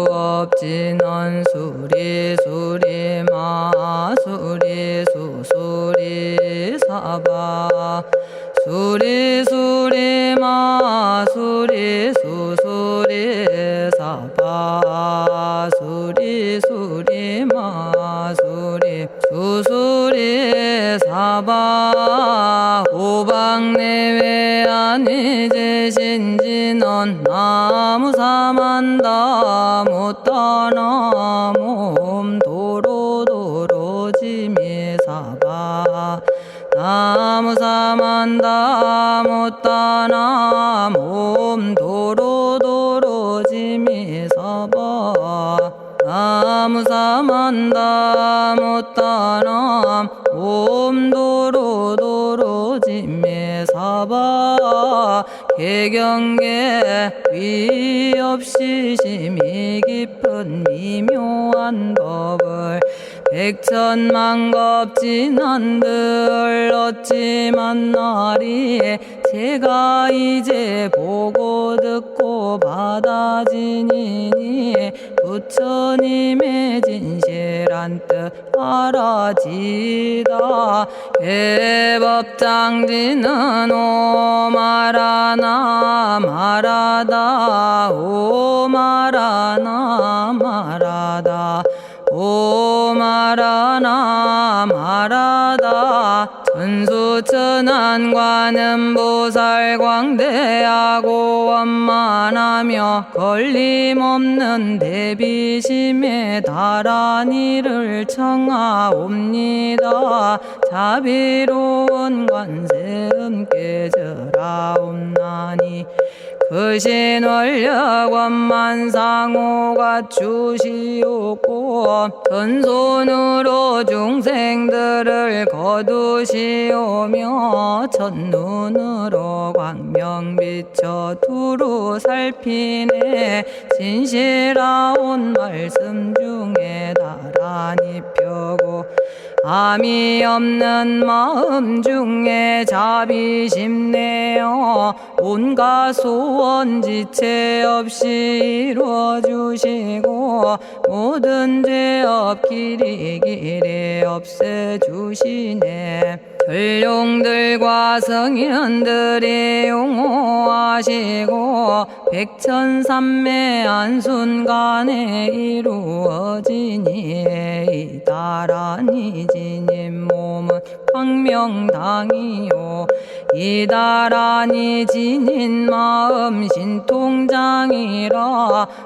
정구업진원 수리 마수리 수수리 사바 수리 마수리 수수리 사바 수리 마수리 수수리 사바 호박내외 아니제신진원 나무사만다 못다나 몸 도로도로지미사바 나무사만다 못다나 몸 도로도로지미사바 나무사만다 못다나 몸 도로도로지미사바 개경계 위 없이 심히 깊은 미묘한 법을 백천만겁진한들 어찌 만나리 제가 이제 보고 듣고 받아지니니 부처님의 진실한 뜻 알아지다 해법장지는 오마라나 말하다 오마라나 말하다 오마라나 말하다 천수천안관음보살 광대하고 원만하며 걸림없는 대비심에 달한 이를 청하옵니다. 자비로운 관세음께 절하옵나니 그 신원력 원만상호가 주시옵고 전손으로 중생들을 거두시오며 첫눈으로 광명 비춰 두루 살피네 진실하온 말씀 중에 나란히 펴고 암이 없는 마음 중에 자비심 내어 온갖 소원 지체 없이 이루어주시고 모든 죄업 길이 없애주시네. 전룡들과 성현들이 용호하시고 백천삼매 한순간에 이루어지니 이다라니 지님 몸은 광명당이요 이다라니 지닌 마음 신통장이라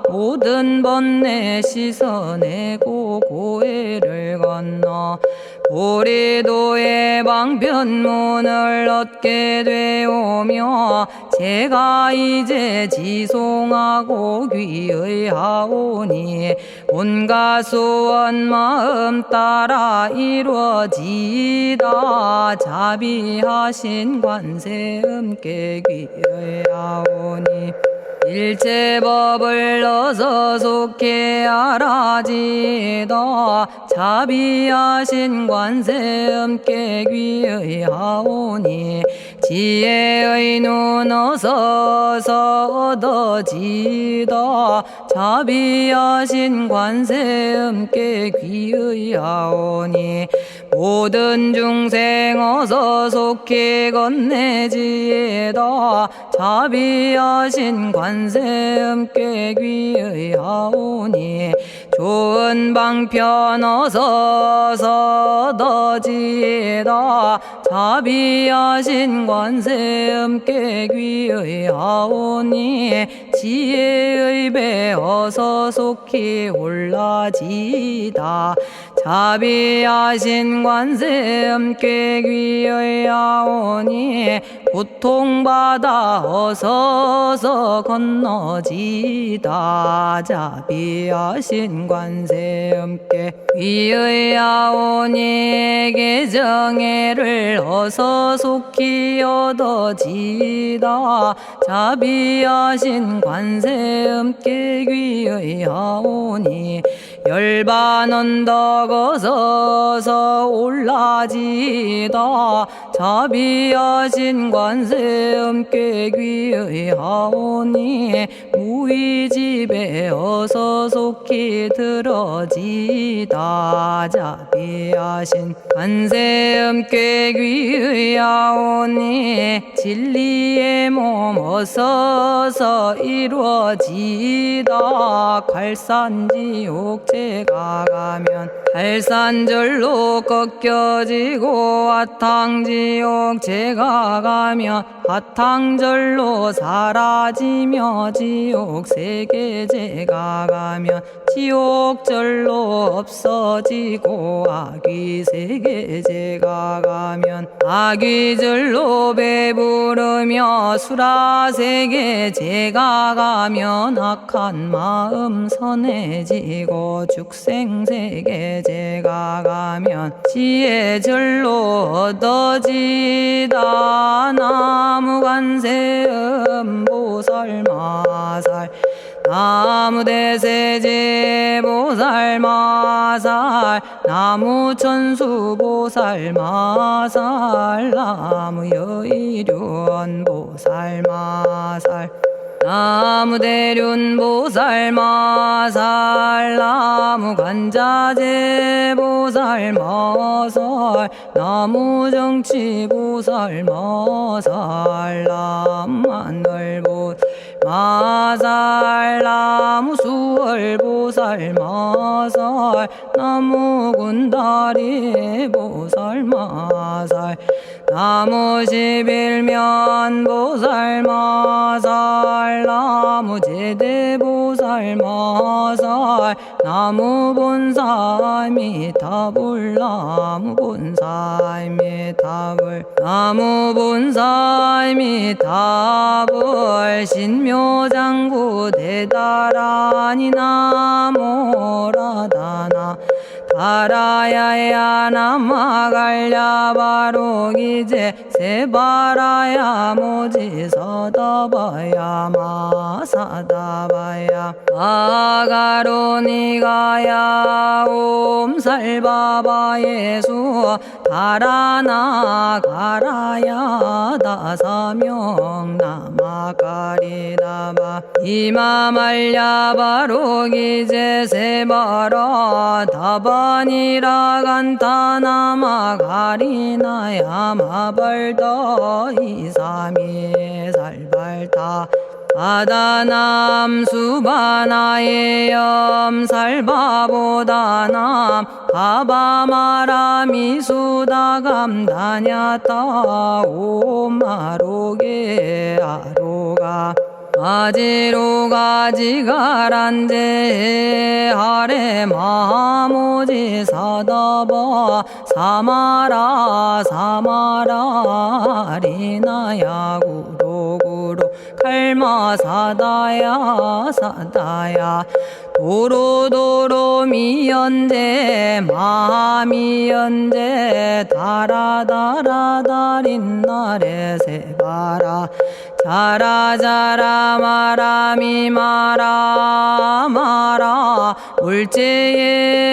모든 번뇌 씻어내고 고해를 건너 보리도의 방편문을 얻게 되오며 제가 이제 지송하고 귀의하오니 온갖 소원 마음 따라 이루어지다 자비하신 관세음께 귀의하오니 일체법을 어서 속히 알아지다 자비하신 관세음께 귀의하오니 지혜의 눈 어서 얻어지다 자비하신 관세음께 귀의하오니 모든 중생 어서 속히 건네지다 자비하신 관세음께 귀의하오니 좋은 방편 어서 얻어지다 자비하신 관세음께 귀의하오니 지혜의 배 어서 속히 올라지다 자비하신 관세음께 귀의하오니 고통받아 어서서 건너지다 자비하신 관세음께 귀의하오니 개정애를 어서 속히 얻어지다 자비하신 관세음께 귀의하오니 열반 언덕 어서서 올라지다 자비하신 관세 음께 귀의하오니 무의집에 어서 속히 들어지다 자비하신 관세 음께 귀의하오니 진리의 몸 어서서 이루어지다 갈산지옥 제가 가면 갈산절로 꺾여지고 화탕지옥 제가 가면 화탕절로 사라지며 지옥세계 제가 가면 지옥절로 없어지고 아귀세계 제가 가면 아귀절로 배부르며 수라세계 제가 가면 악한 마음 선해지고 죽생세계 제가 가면 지혜절로 얻어지다 나무관세음 보살마살 나무대세제 보살마살 나무천수 보살마살 나무여의륜 보살마살 나무대륜 보살마살 나무간자재 보살마살 나무정치 보살마살 나무하늘 보살마살 나무수월 보살마살 나무군다리 보살마살 나무십일면 보살마살 나무제대 보살마살 나무본사미타불 나무본사미타불 나무본사미타불 신묘장구 대다라니 나모라다나 다라야야 남아갈야바로기제 세바라야 모지서다바야 마사다바야 아가로니가야 옴살바바 예수 다라나 가라야 다사명 나마가리다바 이마말야바로기제 세바라 다바니라 간타나마 가리나야 마발더 이사미 살발타 아다남 수바나의 염살바보다남 바바마라미 수다감다냐타 오마로게 아로가 아지로가 지가란제 아래 마모지 사다바 사마라 사마라 리나야 구로구로 칼마 사다야 사다야 도로도로 미연제 마미연제 다라다라다린나레 세바라 자라자라 마라미 마라 마라 울제에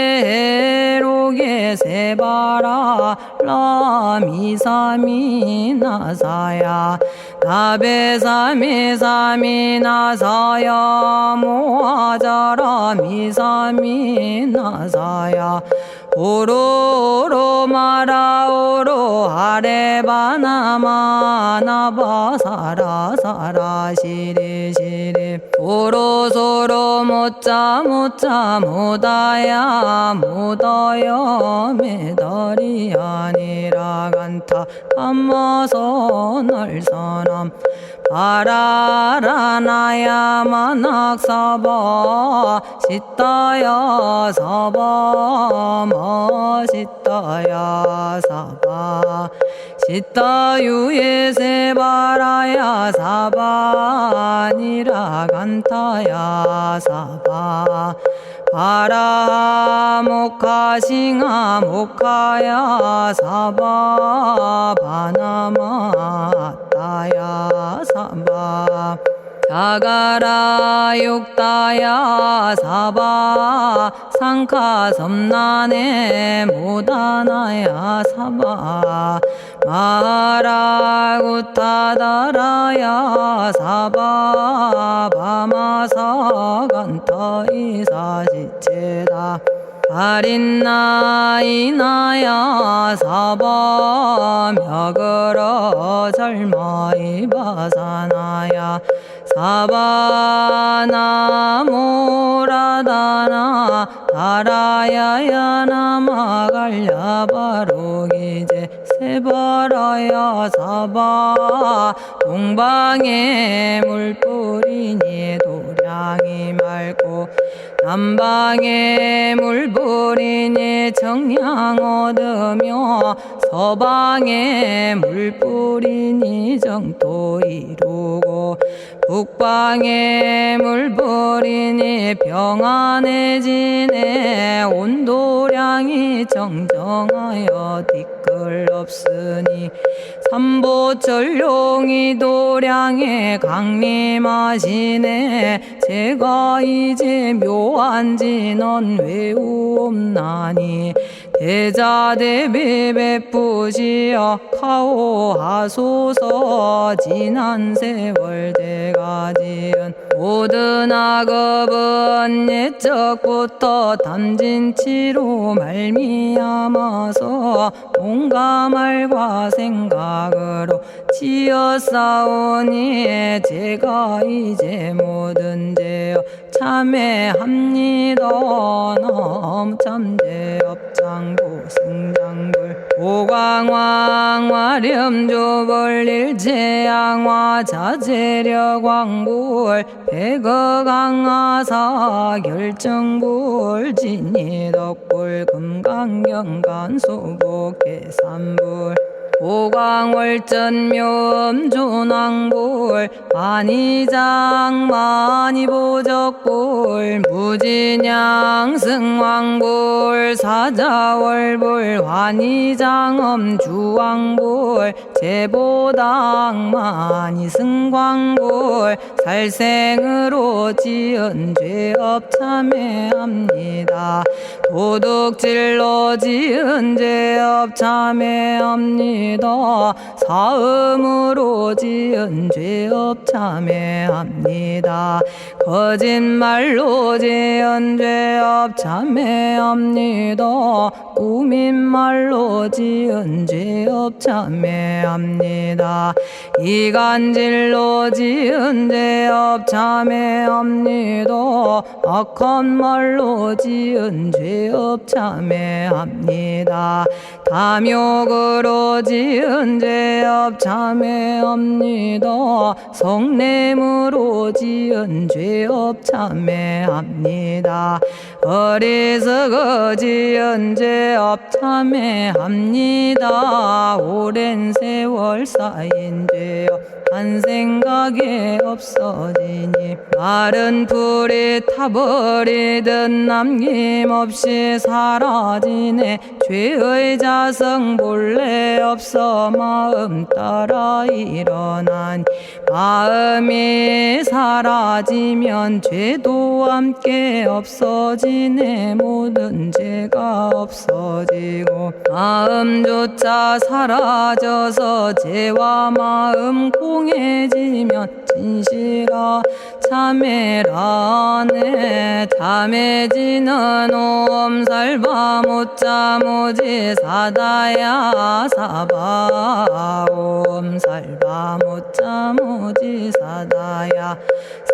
로게 세바라 라미사미 나사야 나베사미사미 나사야 모아자라 미사미 나사야 오로로 마라오로 아레바나마나바 사라사라 시리시리 오로소로 못자 못자 못다야 못다여 메달이 아니라 간타 감마서 날선함 바라라나야 만학사바 시타야 사바 마시타야 사바 시타유에 세바라야 사바니라 간타야 사바 바라 모카싱아 모카야 사바 바나마 따야 사바 자가라 육다야 사바 상카 섬난에 모다나야 사바 마라구타다라야 사바 바마사 간타 이사지체다 아린나이나야 사바 며그러 절마이 바사나야 사바나모라다나 다라야야 나마갈야바로기제 세바라야 사바 동방에 물뿌리니 도량이 맑고 남방에 물뿌리니 정량 얻으며 서방에 물뿌리니 정토 이루고 북방에 물뿌리니 평안해지네 온도량이 정정하여 뒤끌 없으니 삼보철룡이 도량에 강림하시네 제가 이제 묘한지 넌 외우옵나니 대자대비 베푸시어 카오하소서 지난 세월 제가 지은 모든 악업은 옛적부터 탐진치로 말미암아서 온갖 말과 생각으로 지었사오니 제가 이제 모든 죄여 참회합니다. 넘참제업장부 승장불 오광왕 화렴조벌 일제양화 자재력왕불 백어강하사 결정불 진이덕불 금강경간소복 계산불 오광월전묘음존왕불 만이장 만이보적불 무진양 승왕불 사자월불 환희장엄 주왕불 제보당 만이승광불 살생으로 지은 죄업 참회합니다. 도둑질로 지은 죄업 참회합니다. 사음으로 지은 죄업 참회합니다. 거짓말로 지은 죄업 참회합니다. 꾸민말로 지은 죄업 참회합니다. 이간질로 지은 죄업 참회합니다. 악한 말로 지은 죄업 참회합니다. 탐욕으로 지은 죄업 참회합니다. 성냄으로 지은 죄업 참회합니다. 어리석어 지은 죄업 참회합니다. 오랜 세월 쌓인 죄업 한 생각에 없어지니 마른 풀이 타버리듯 남김없이 사라지네. 죄의 자성 본래 없어 마음 따라 일어나니 마음이 사라지면 죄도 함께 없어지네. 모든 죄가 없어지고 마음조차 사라져서 죄와 마음 공해지면 진실아 참회라네. 참해지는 옴살바 못자모지 사다야 사바 옴살바 못자모지 사다야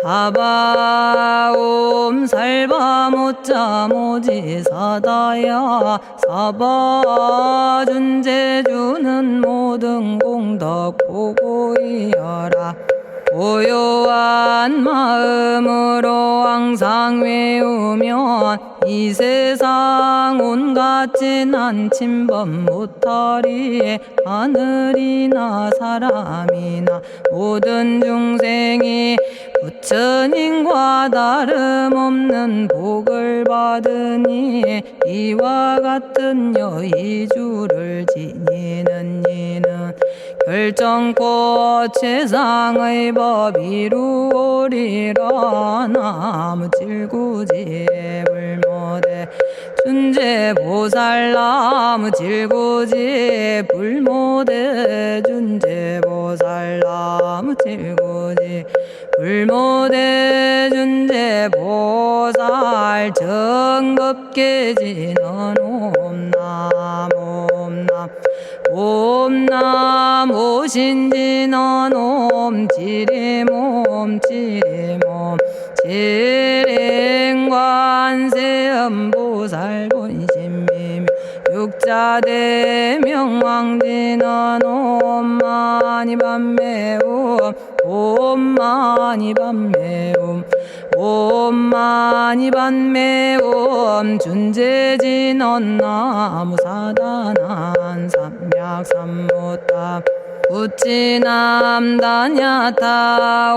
사바 옴살바 못자모지 사다야 사바 준재주는 모든 공덕 보고이여라. 고요한 마음으로 항상 외우면 이 세상 온갖 진한 침범 못하리. 하늘이나 사람이나 모든 중생이 부처님과 다름없는 복을 받으니 이와 같은 여의주를 지니는 이는 결정코 최상의 법 이루오리라. 나무질구지 불모대 준재보살. 나무질구지 불모대 준재보살. 나무질구지 불모대 준재보살. 정법계지는 옴남 옴남 옴남 오신지는 옴지리몸 지리몸 지랭관세음보살 본심미묘 육자대명왕지는 옴마니밤매옴 옴마니밤매옴 옴마니밤매옴 준재진언 나무사단한 삼약삼무타 우치남다냐타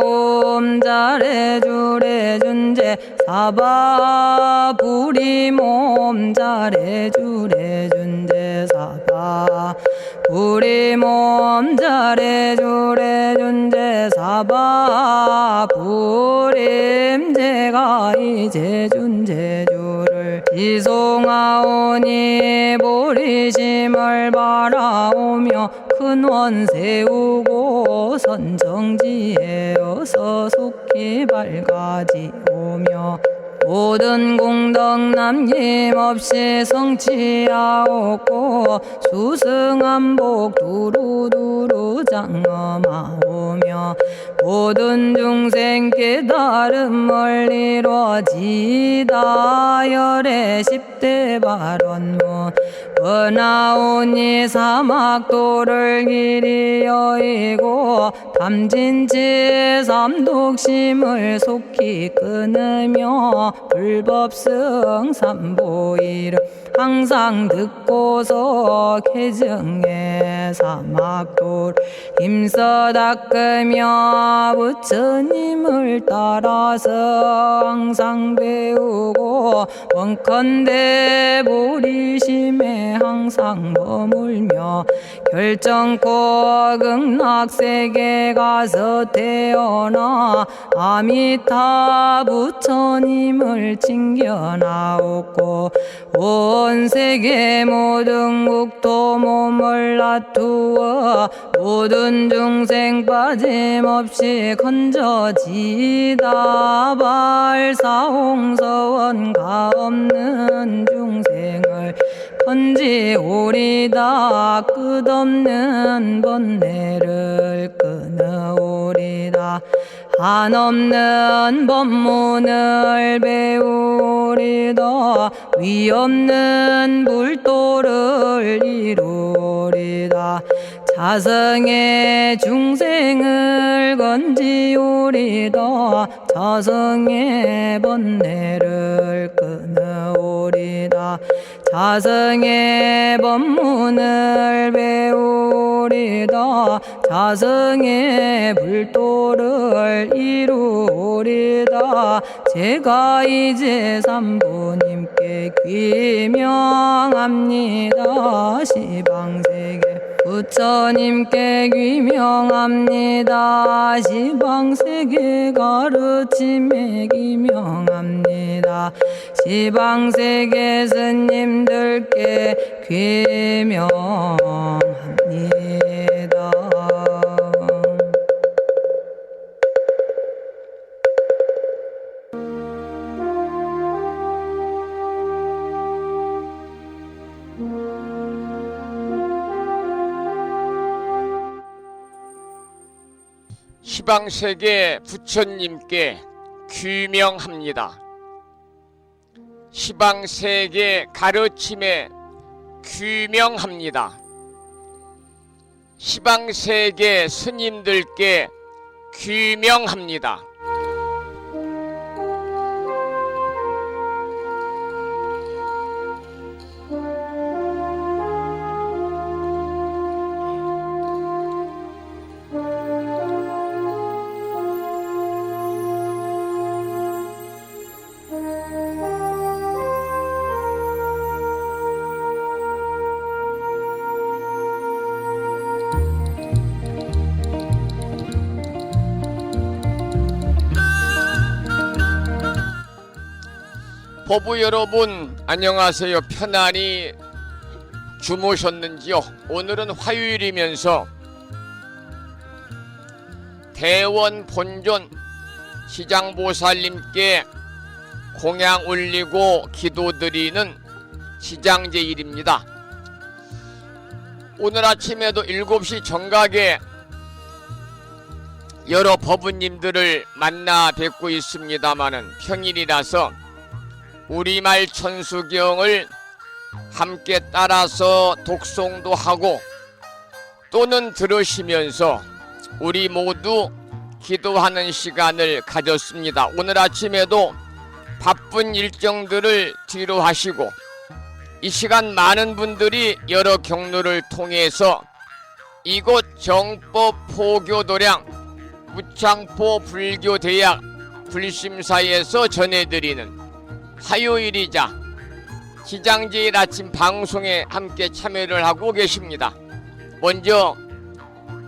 옴자레주레 준재 사바 부리몸 자레주레 준재 사바 부리몸 자레주레 준재 사바 부림. 제가 이제 준재주를 지송하오니 보리심을 바라오며 큰원 세우고 선정지에 어서 속히 밝아지오며 모든 공덕 남김없이 성취하옵고 수승한복 두루두루 장엄하오며 모든 중생 깨달음을 이루어지다. 열의 10대 발언문 번하오니 사막도를 길이 여의고 탐진치 삼독심을 속히 끊으며 불법승 삼보이를 항상 듣고서 개정해 사막도를 힘써 닦으며 부처님을 따라서 항상 배우고 원컨대 보리심에 항상 머물며 결정코 극락세계 가서 태어나 아미타 부처님을 챙겨나오고 온 세계 모든 국토 몸을 놔두어 모든 중생 빠짐없이 건져지다. 발사홍서원가 없는 중생을 건지오리다. 끝없는 번뇌를 끊어오리다. 한없는 법문을 배우리다. 위없는 불도를 이루리다. 자성의 중생을 건지오리다. 자성의 번뇌를 끊어오리다. 자성의 법문을 배우리다. 자성의 불도를 이루리다. 제가 이제 삼부님께 귀명합니다. 시방세계 부처님께 귀명합니다. 시방세계 가르침에 귀명합니다. 시방세계 스님들께 귀명합니다. 시방세계 부처님께 귀명합니다. 시방세계 가르침에 귀명합니다. 시방세계 스님들께 귀명합니다. 법부 여러분 안녕하세요. 편안히 주무셨는지요? 오늘은 화요일이면서 대원 본존 시장보살님께 공양 올리고 기도드리는 시장제일입니다. 오늘 아침에도 7시 정각에 여러 법부님들을 만나 뵙고 있습니다마는 평일이라서 우리말 천수경을 함께 따라서 독송도 하고 또는 들으시면서 우리 모두 기도하는 시간을 가졌습니다. 오늘 아침에도 바쁜 일정들을 뒤로 하시고 이 시간 많은 분들이 여러 경로를 통해서 이곳 정법 포교도량 무창포 불교대학 불심사에서 전해드리는 화요일이자 시장제일 아침 방송에 함께 참여를 하고 계십니다. 먼저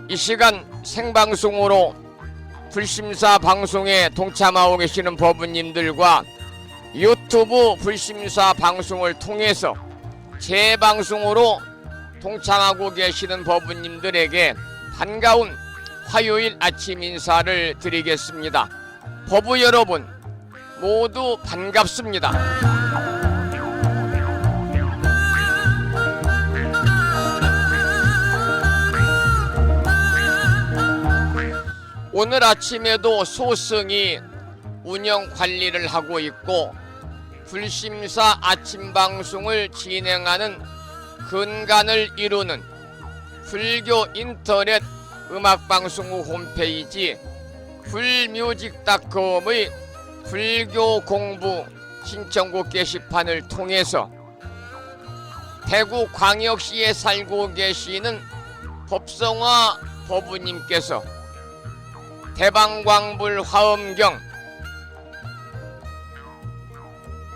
이 시간 생방송으로 불심사 방송에 동참하고 계시는 법부님들과 유튜브 불심사 방송을 통해서 재방송으로 동참하고 계시는 법부님들에게 반가운 화요일 아침 인사를 드리겠습니다. 법부 여러분 모두 반갑습니다. 오늘 아침에도 소승이 운영 관리를 하고 있고 불심사 아침 방송을 진행하는 근간을 이루는 불교 인터넷 음악방송국 홈페이지 불뮤직닷컴의 불교 공부 신청곡 게시판을 통해서 대구 광역시에 살고 계시는 법성화 법부님께서 대방광불 화엄경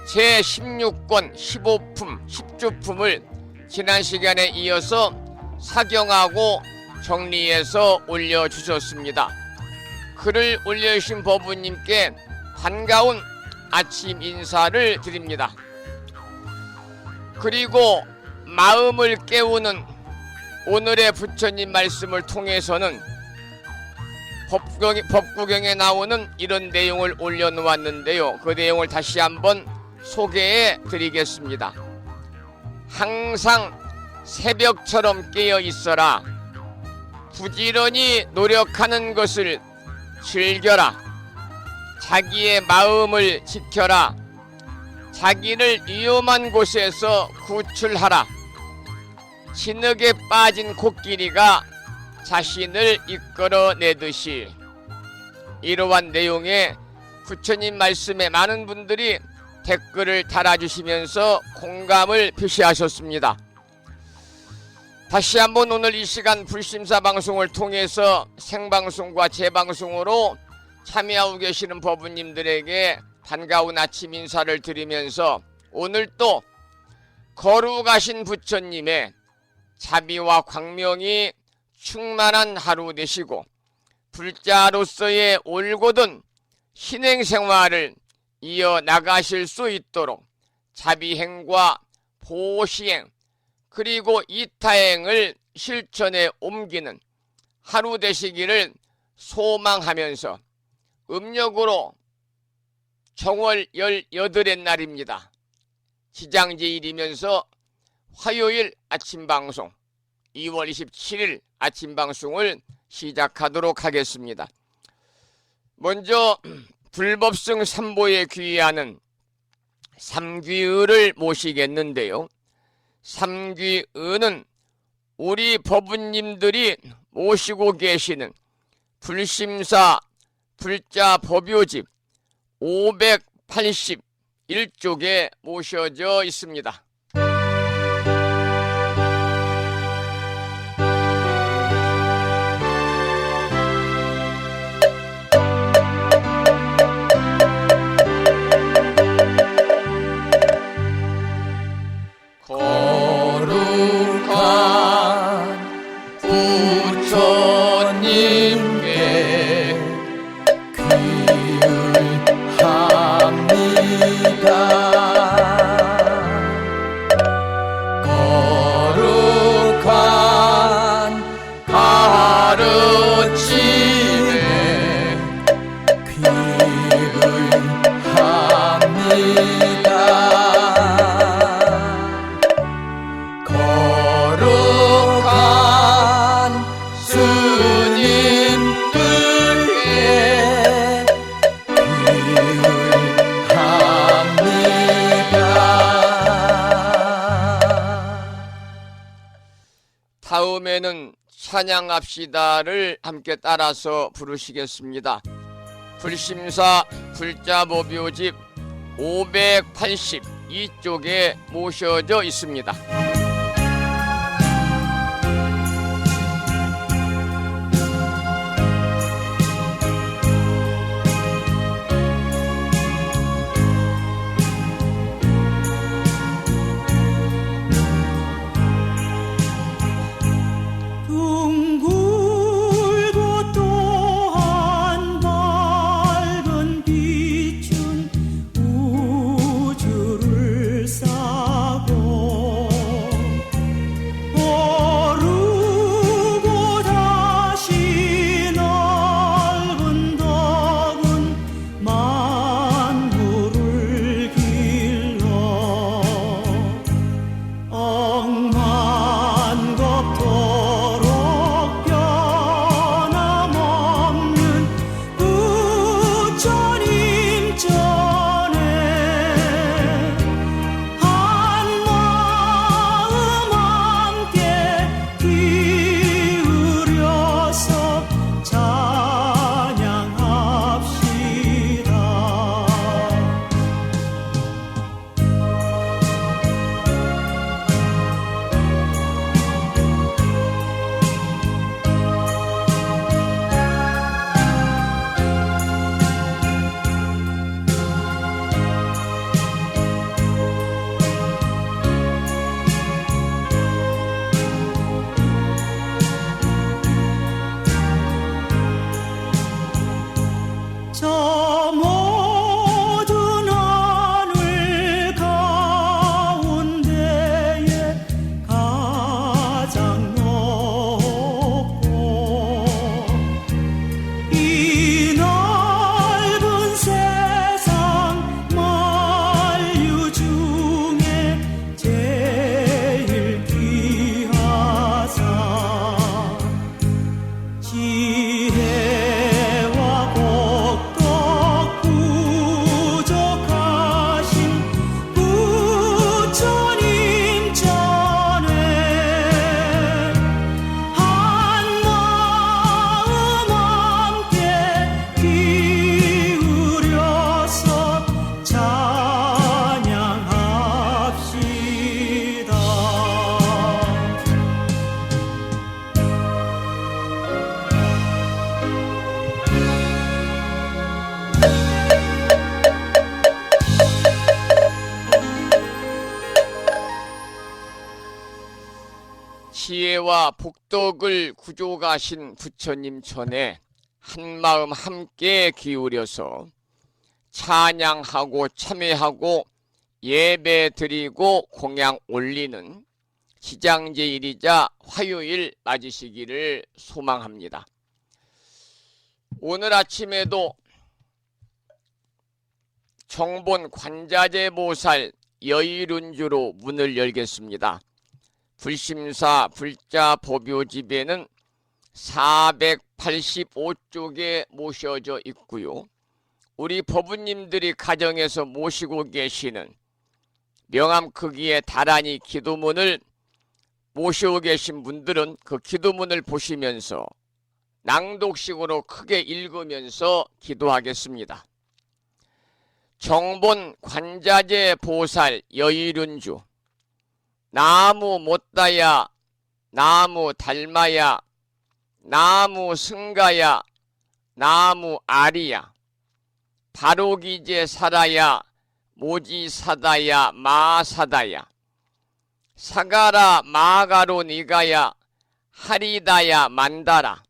제16권 15품 10주품을 지난 시간에 이어서 사경하고 정리해서 올려주셨습니다. 글을 올려주신 법부님께 반가운 아침 인사를 드립니다. 그리고 마음을 깨우는 오늘의 부처님 말씀을 통해서는 법구경에 나오는 이런 내용을 올려놓았는데요. 그 내용을 다시 한번 소개해 드리겠습니다. 항상 새벽처럼 깨어 있어라. 부지런히 노력하는 것을 즐겨라. 자기의 마음을 지켜라. 자기를 위험한 곳에서 구출하라. 진흙에 빠진 코끼리가 자신을 이끌어내듯이. 이러한 내용의 부처님 말씀에 많은 분들이 댓글을 달아주시면서 공감을 표시하셨습니다. 다시 한번 오늘 이 시간 불심사 방송을 통해서 생방송과 재방송으로 참여하고 계시는 법부님들에게 반가운 아침 인사를 드리면서 오늘 또 거룩하신 부처님의 자비와 광명이 충만한 하루 되시고 불자로서의 올곧은 신행생활을 이어나가실 수 있도록 자비행과 보시행 그리고 이타행을 실천에 옮기는 하루 되시기를 소망하면서 음력으로 정월 18의 날입니다. 지장제일이면서 화요일 아침 방송 2월 27일 아침 방송을 시작하도록 하겠습니다. 먼저 불법승 삼보에 귀의하는 삼귀의를 모시겠는데요. 삼귀의는 우리 법부님들이 모시고 계시는 불심사 불자 법요집 581쪽에 모셔져 있습니다. 부처님께 귀의합니다. 다음에는 찬양합시다를 함께 따라서 부르시겠습니다. 불심사 불자법요집 582쪽에 모셔져 있습니다. 지혜와 복덕을 구족하신 부처님 전에 한마음 함께 기울여서 찬양하고 참회하고 예배드리고 공양 올리는 지장제일이자 화요일 맞으시기를 소망합니다. 오늘 아침에도 정본 관자재보살 여의룬주로 문을 열겠습니다. 불심사 불자법요집에는 485쪽에 모셔져 있고요. 우리 법우님들이 가정에서 모시고 계시는 명암 크기의 다란이 기도문을 모시고 계신 분들은 그 기도문을 보시면서 낭독식으로 크게 읽으면서 기도하겠습니다. 정본 관자재 보살 여의룬주 나무 못다야 나무 달마야 나무 승가야 나무 아리야 바로기제 살아야 모지사다야 마사다야 사가라 마가로 니가야 하리다야 만다라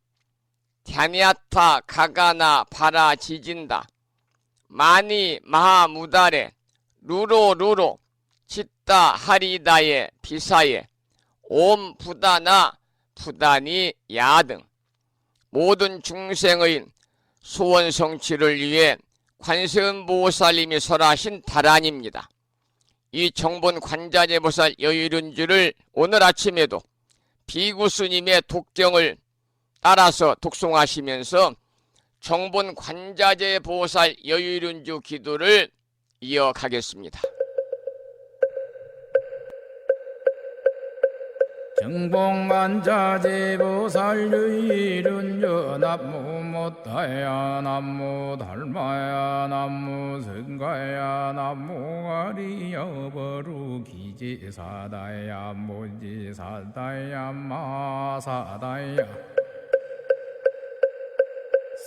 갸냐타 가가나 바라 지진다 마니 마하무다레 루로 치따 하리다에 비사에 옴 부다나 부다니 야등 모든 중생의 소원 성취를 위해 관세음보살님이 설하신 다란입니다. 이 정본 관자재보살 여의룬주를 오늘 아침에도 비구스님의 독경을 따라서 독송하시면서 정본 관자재보살 여의룬주 기도를 이어가겠습니다. 정복만자제보살유일은여 남무 못다야 남무 달마야 남무 성가야 남무 아리여버루 기지사다야 모지사다야 마사다야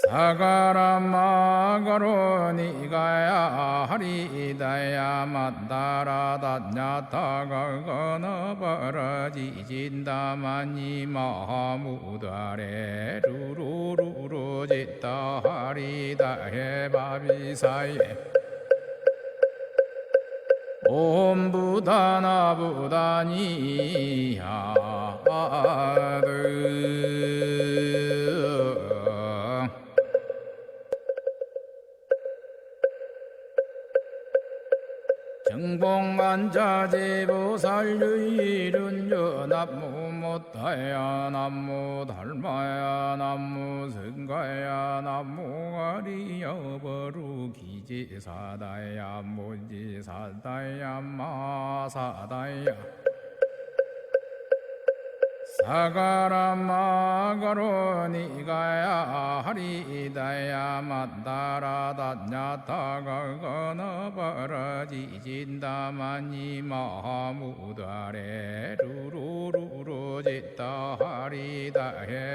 사가라마가로니가야 하리다야 만다라다냐타가거너버라지진다마니 마하무다레 루루루루지다 하리다해바비사예 옴부다나부다니야드 정복만자제보살유일은여 남무 못다야 남무 달마야 남무 성가야 남무 아리여버루 기지사다야 모지사다야 마사다야 사가라마가로니가야 하리다야 만다라다냐타가거너버라지진다마니 마하무다레 루루루루지다 하리다해바비사예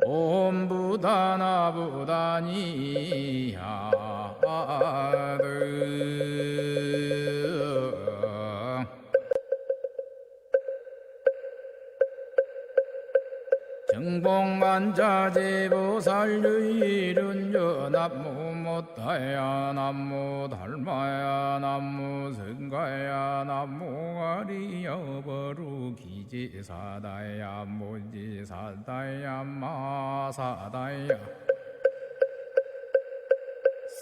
옴부다나부다니야드 정복만자제보살유일은여 남무 못다야 남무 달마야 남무 성가야 남무 아리여버루 기지사다야 모지사다야 마사다야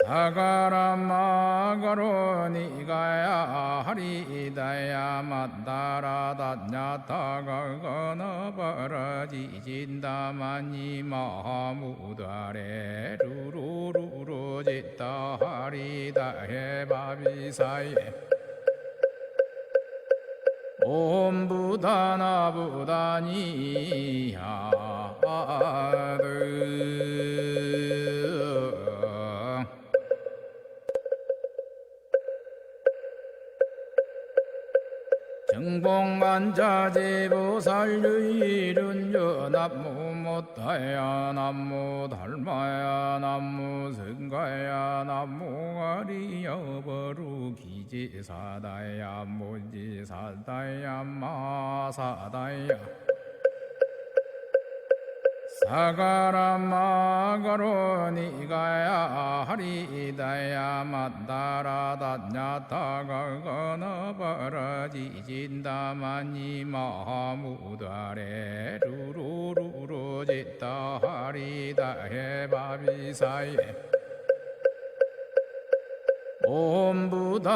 사가라마가로니가야 하리다야 만다라다냐타가거너버라지진다마니 마하무다레 루루루루지다 하리다해바비사예 옴부다나부다니야드 정복만자제보살유일은여 남무 못다야 남무 달마야 남무 성가야 남무 아리여버루 기지사다야 모지사다야 마사다야 사가라마가로니가야 하리다야 만다라다냐타가거너버라지진다마니 마하무다레 루루루루지다 하리다해바비사예 옴부다나부다니야드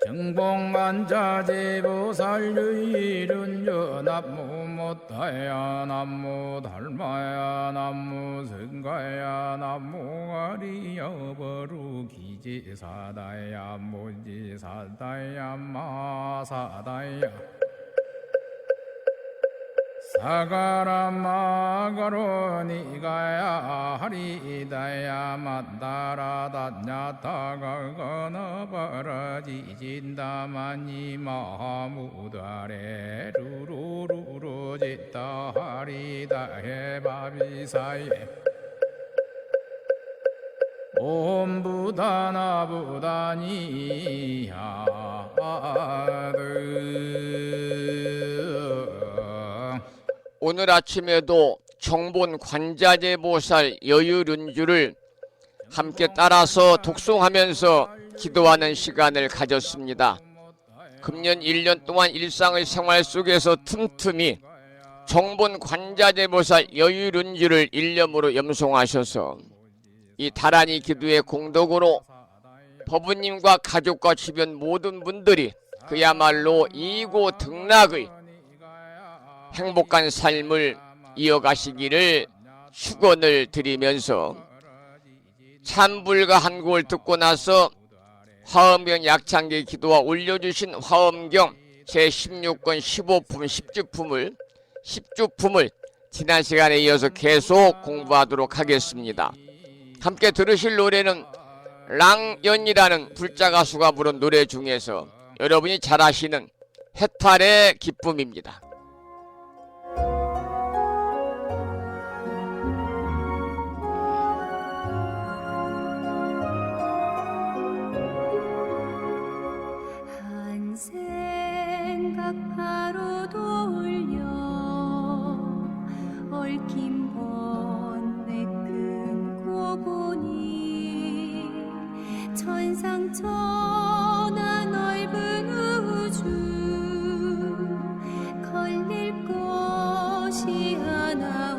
정복만자제보살유일은여 남무 못다야 남무 달마야 남무 성가야 남무 아리여버루 기지사다야 모지사다야 마사다야 사가라마가로니가야 하리다야 만다라다냐타가거너버라지진다마니 마하무다레 루루루루지다 하리다해바비사예 옴부다나부다니야드 오늘 아침에도 정본 관자재보살 여유른주를 함께 따라서 독송하면서 기도하는 시간을 가졌습니다. 금년 1년 동안 일상의 생활 속에서 틈틈이 정본 관자재보살 여유른주를 일념으로 염송하셔서 이 다란이 기도의 공덕으로 법부님과 가족과 주변 모든 분들이 그야말로 이고 등락의 행복한 삶을 이어가시기를 축원을 드리면서 참불가 한 곡을 듣고 나서 화엄경 약창기 기도와 올려주신 화엄경 제16권 15품 10주품을 지난 시간에 이어서 계속 공부하도록 하겠습니다. 함께 들으실 노래는 랑연이라는 불자 가수가 부른 노래 중에서 여러분이 잘 아시는 해탈의 기쁨입니다. 한 생각 바로 돌려 얽힌 번뇌 끊고 보니 천상천하 넓은 우주 걸릴 것이 하나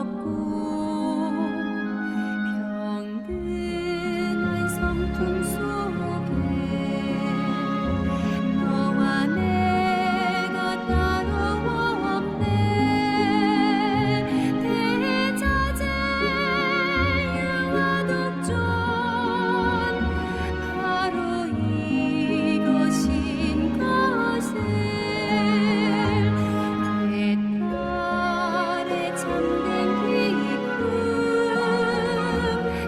없고 평등한 성품 속에 너와 내가 따로 없네. 대자재유와 독존 바로 이것인 것을 옛날에 참된 기쁨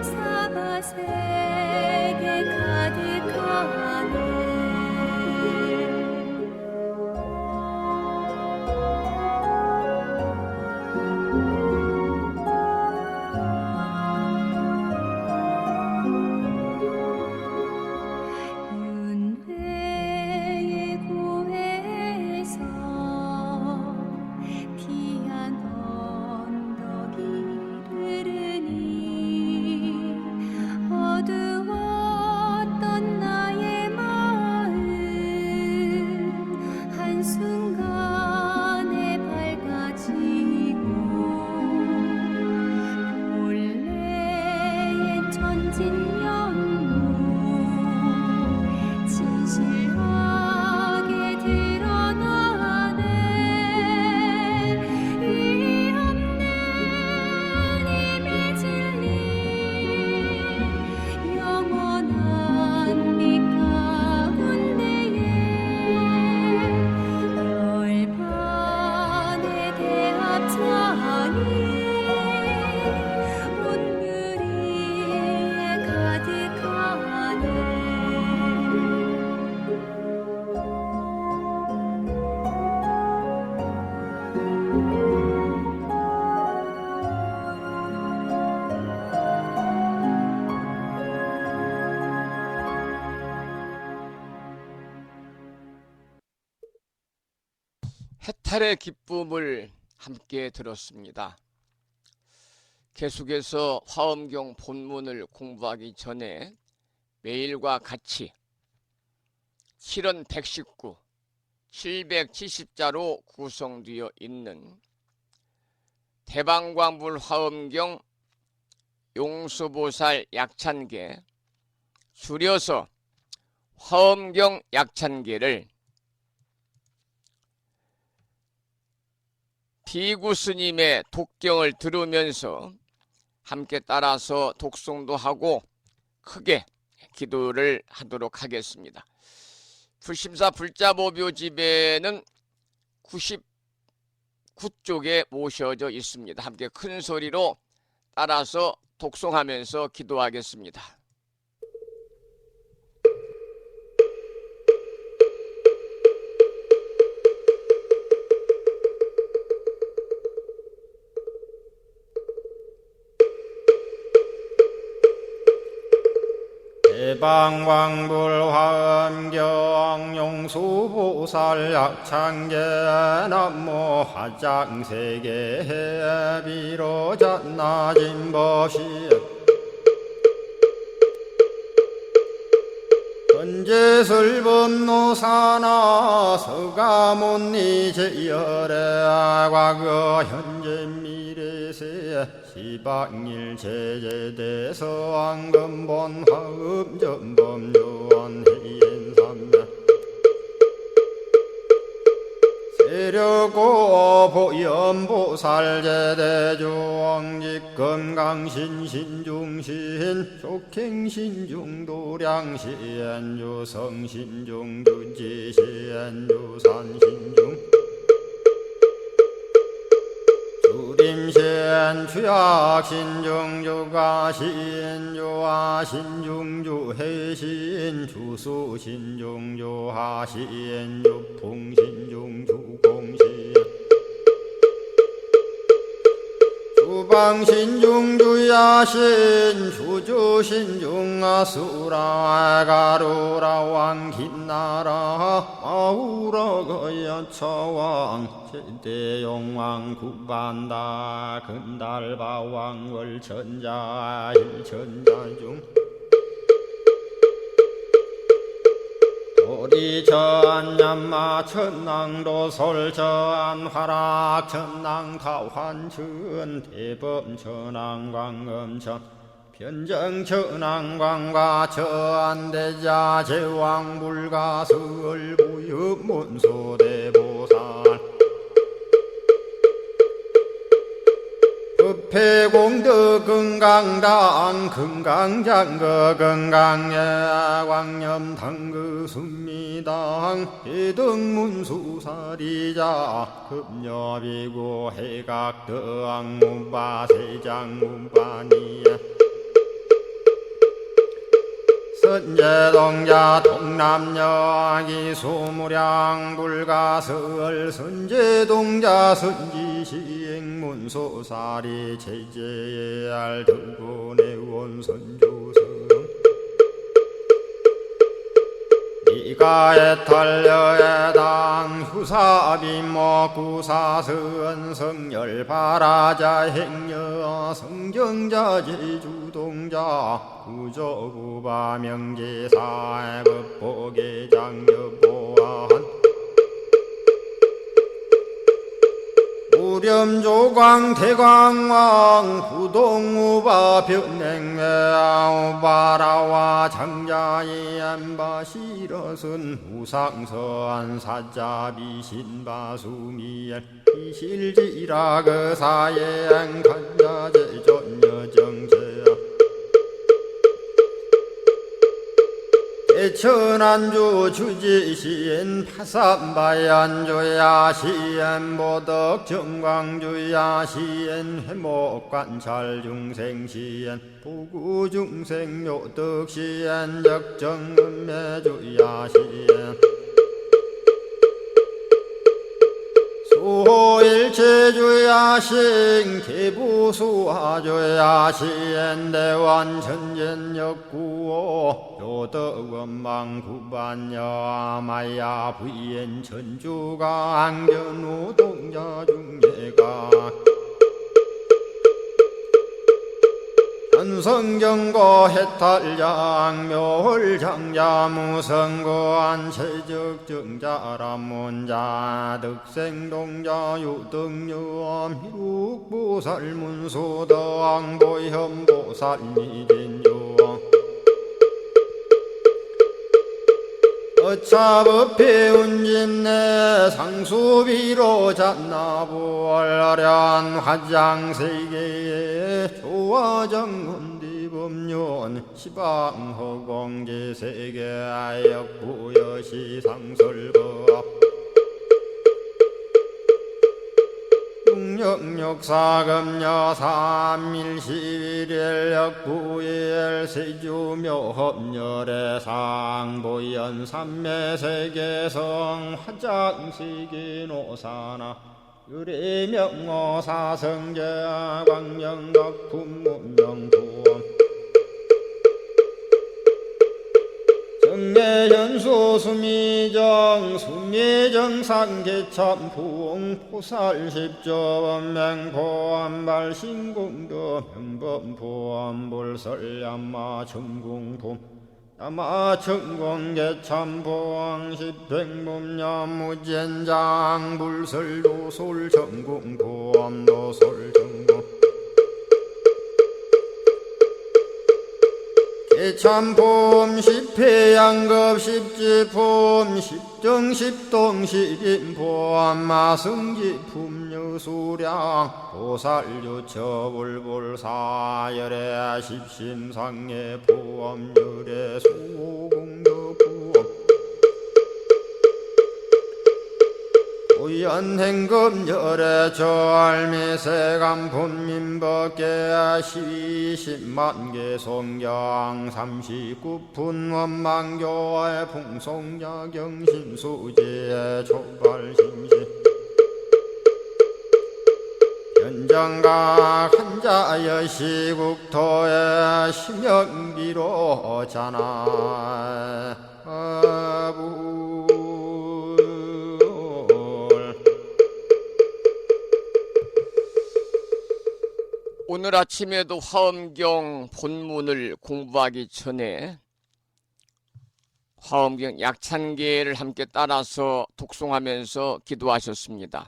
사바세계 가득하네. 윤회의 고해에서 피한 언덕이 흐르니 어두웠던 나의 마음 한순간에 밝아지고 본래의 천진연무 진실하게 드러나네. 이 없는 힘의 진리 영원한 빛 가운데에 열반의 대합창이 온누리에 가득하네. 해탈의 기쁨을 함께 들었습니다. 계속해서 화엄경 본문을 공부하기 전에 매일과 같이 7원 119, 770자로 구성되어 있는 대방광불 화엄경 용수보살 약찬계, 줄여서 화엄경 약찬계를 비구 스님의 독경을 들으면서 함께 따라서 독송도 하고 크게 기도를 하도록 하겠습니다. 불심사 불자보묘집에는 99쪽에 모셔져 있습니다. 함께 큰 소리로 따라서 독송하면서 기도하겠습니다. 대방광불 화엄경 용수보살 약창계 남모 화장세계 비로잣나진 법시 헌재설법노사나 서가몬니 제열의 과거 현재 미래세 시방일 제제대서 왕금본 화음전범 요한해인삼매 이르고 보현보살제대중직 건강신신중신 족행신중도량신주성신중주지신주산신중 주림신 주약신중 주가신 주하신 중주해신 주수신중 주하신 주풍신중 주공신 주방신중 주야신 주주신중 아수라 가루라 왕긴나라 아우라 거야차왕 제대용왕 구반다 근달바왕 월천자 일천자중 도리천냠마 천낭도 솔천 화락 천낭 타환천 대범 천왕 광음천 변정 천왕 광과 천대자 제왕 불가설 부엽 문소대보살 법회공덕 건강당 건강장거 건강예 광염당그 순미당 해등문수사리자 급녀비고 해각덕 문바세장 문바니야 선제동자 동남여 기수무량 불가설 선제동자 선지시행 문소사리 제제알 등군의원 선주성 이가에 탈려에당 후사비모 구사선 성열 바라자 행여 성정자 제주동자 구조구바 명제사 법보계장 여보한 우렴조광 대광왕 부동우바 변냉매아 우바라와 장자이 안바시러선 우상서안 사자비 신바수미엘 이실지라 그 사예안 간자제 전여정제야 대천안주 주지시엔 파산바얀주야 시엔 보덕 정광주야 시엔 해목관찰 중생시엔 부구중생 요덕시엔 적정음매주야 시엔 수호일체주야신 개부수화주야신 대완천전역구호 요덕원망구반여 마야 부인 천주가 안견우 동자중예가 현성경고 해탈장 묘홀장자무성고안 체적정자람문자 득생동자 유등유엄 희룩보살문소덕보현보살미진유엄 어차법회 운집내 상수비로 잣나부얼련 화장세계에 조화정운디법륜 시방허공제세계 역부여시상설법 육력사금여 삼일시일일 역부일 세주묘법열의 상보연 삼매세계성 화장시기노사나 유리명어사성제 광명덕품문명부엄 정례현수 수미정 수미정상계참풍 포살십조원맹포암발신공도 명범포암불설야마 천궁품 야마천공계참포항 십행범야무젠장 불설도솔천궁포암도솔천궁 참품 십회양급 십지품 십정 십동 십인품 마승지 품유수량 보살유처 불불사열애 십심상해 부엄열애 소공덕 부엄 우연행급열애 절미세간품민법계 시십만개 송경 39분 원망교의 풍송야경신수지의 초발심시 현정각 한자여 시국토의 심영기로 자나 아부 오늘 아침에도 화엄경 본문을 공부하기 전에 화엄경 약찬계를 함께 따라서 독송하면서 기도하셨습니다.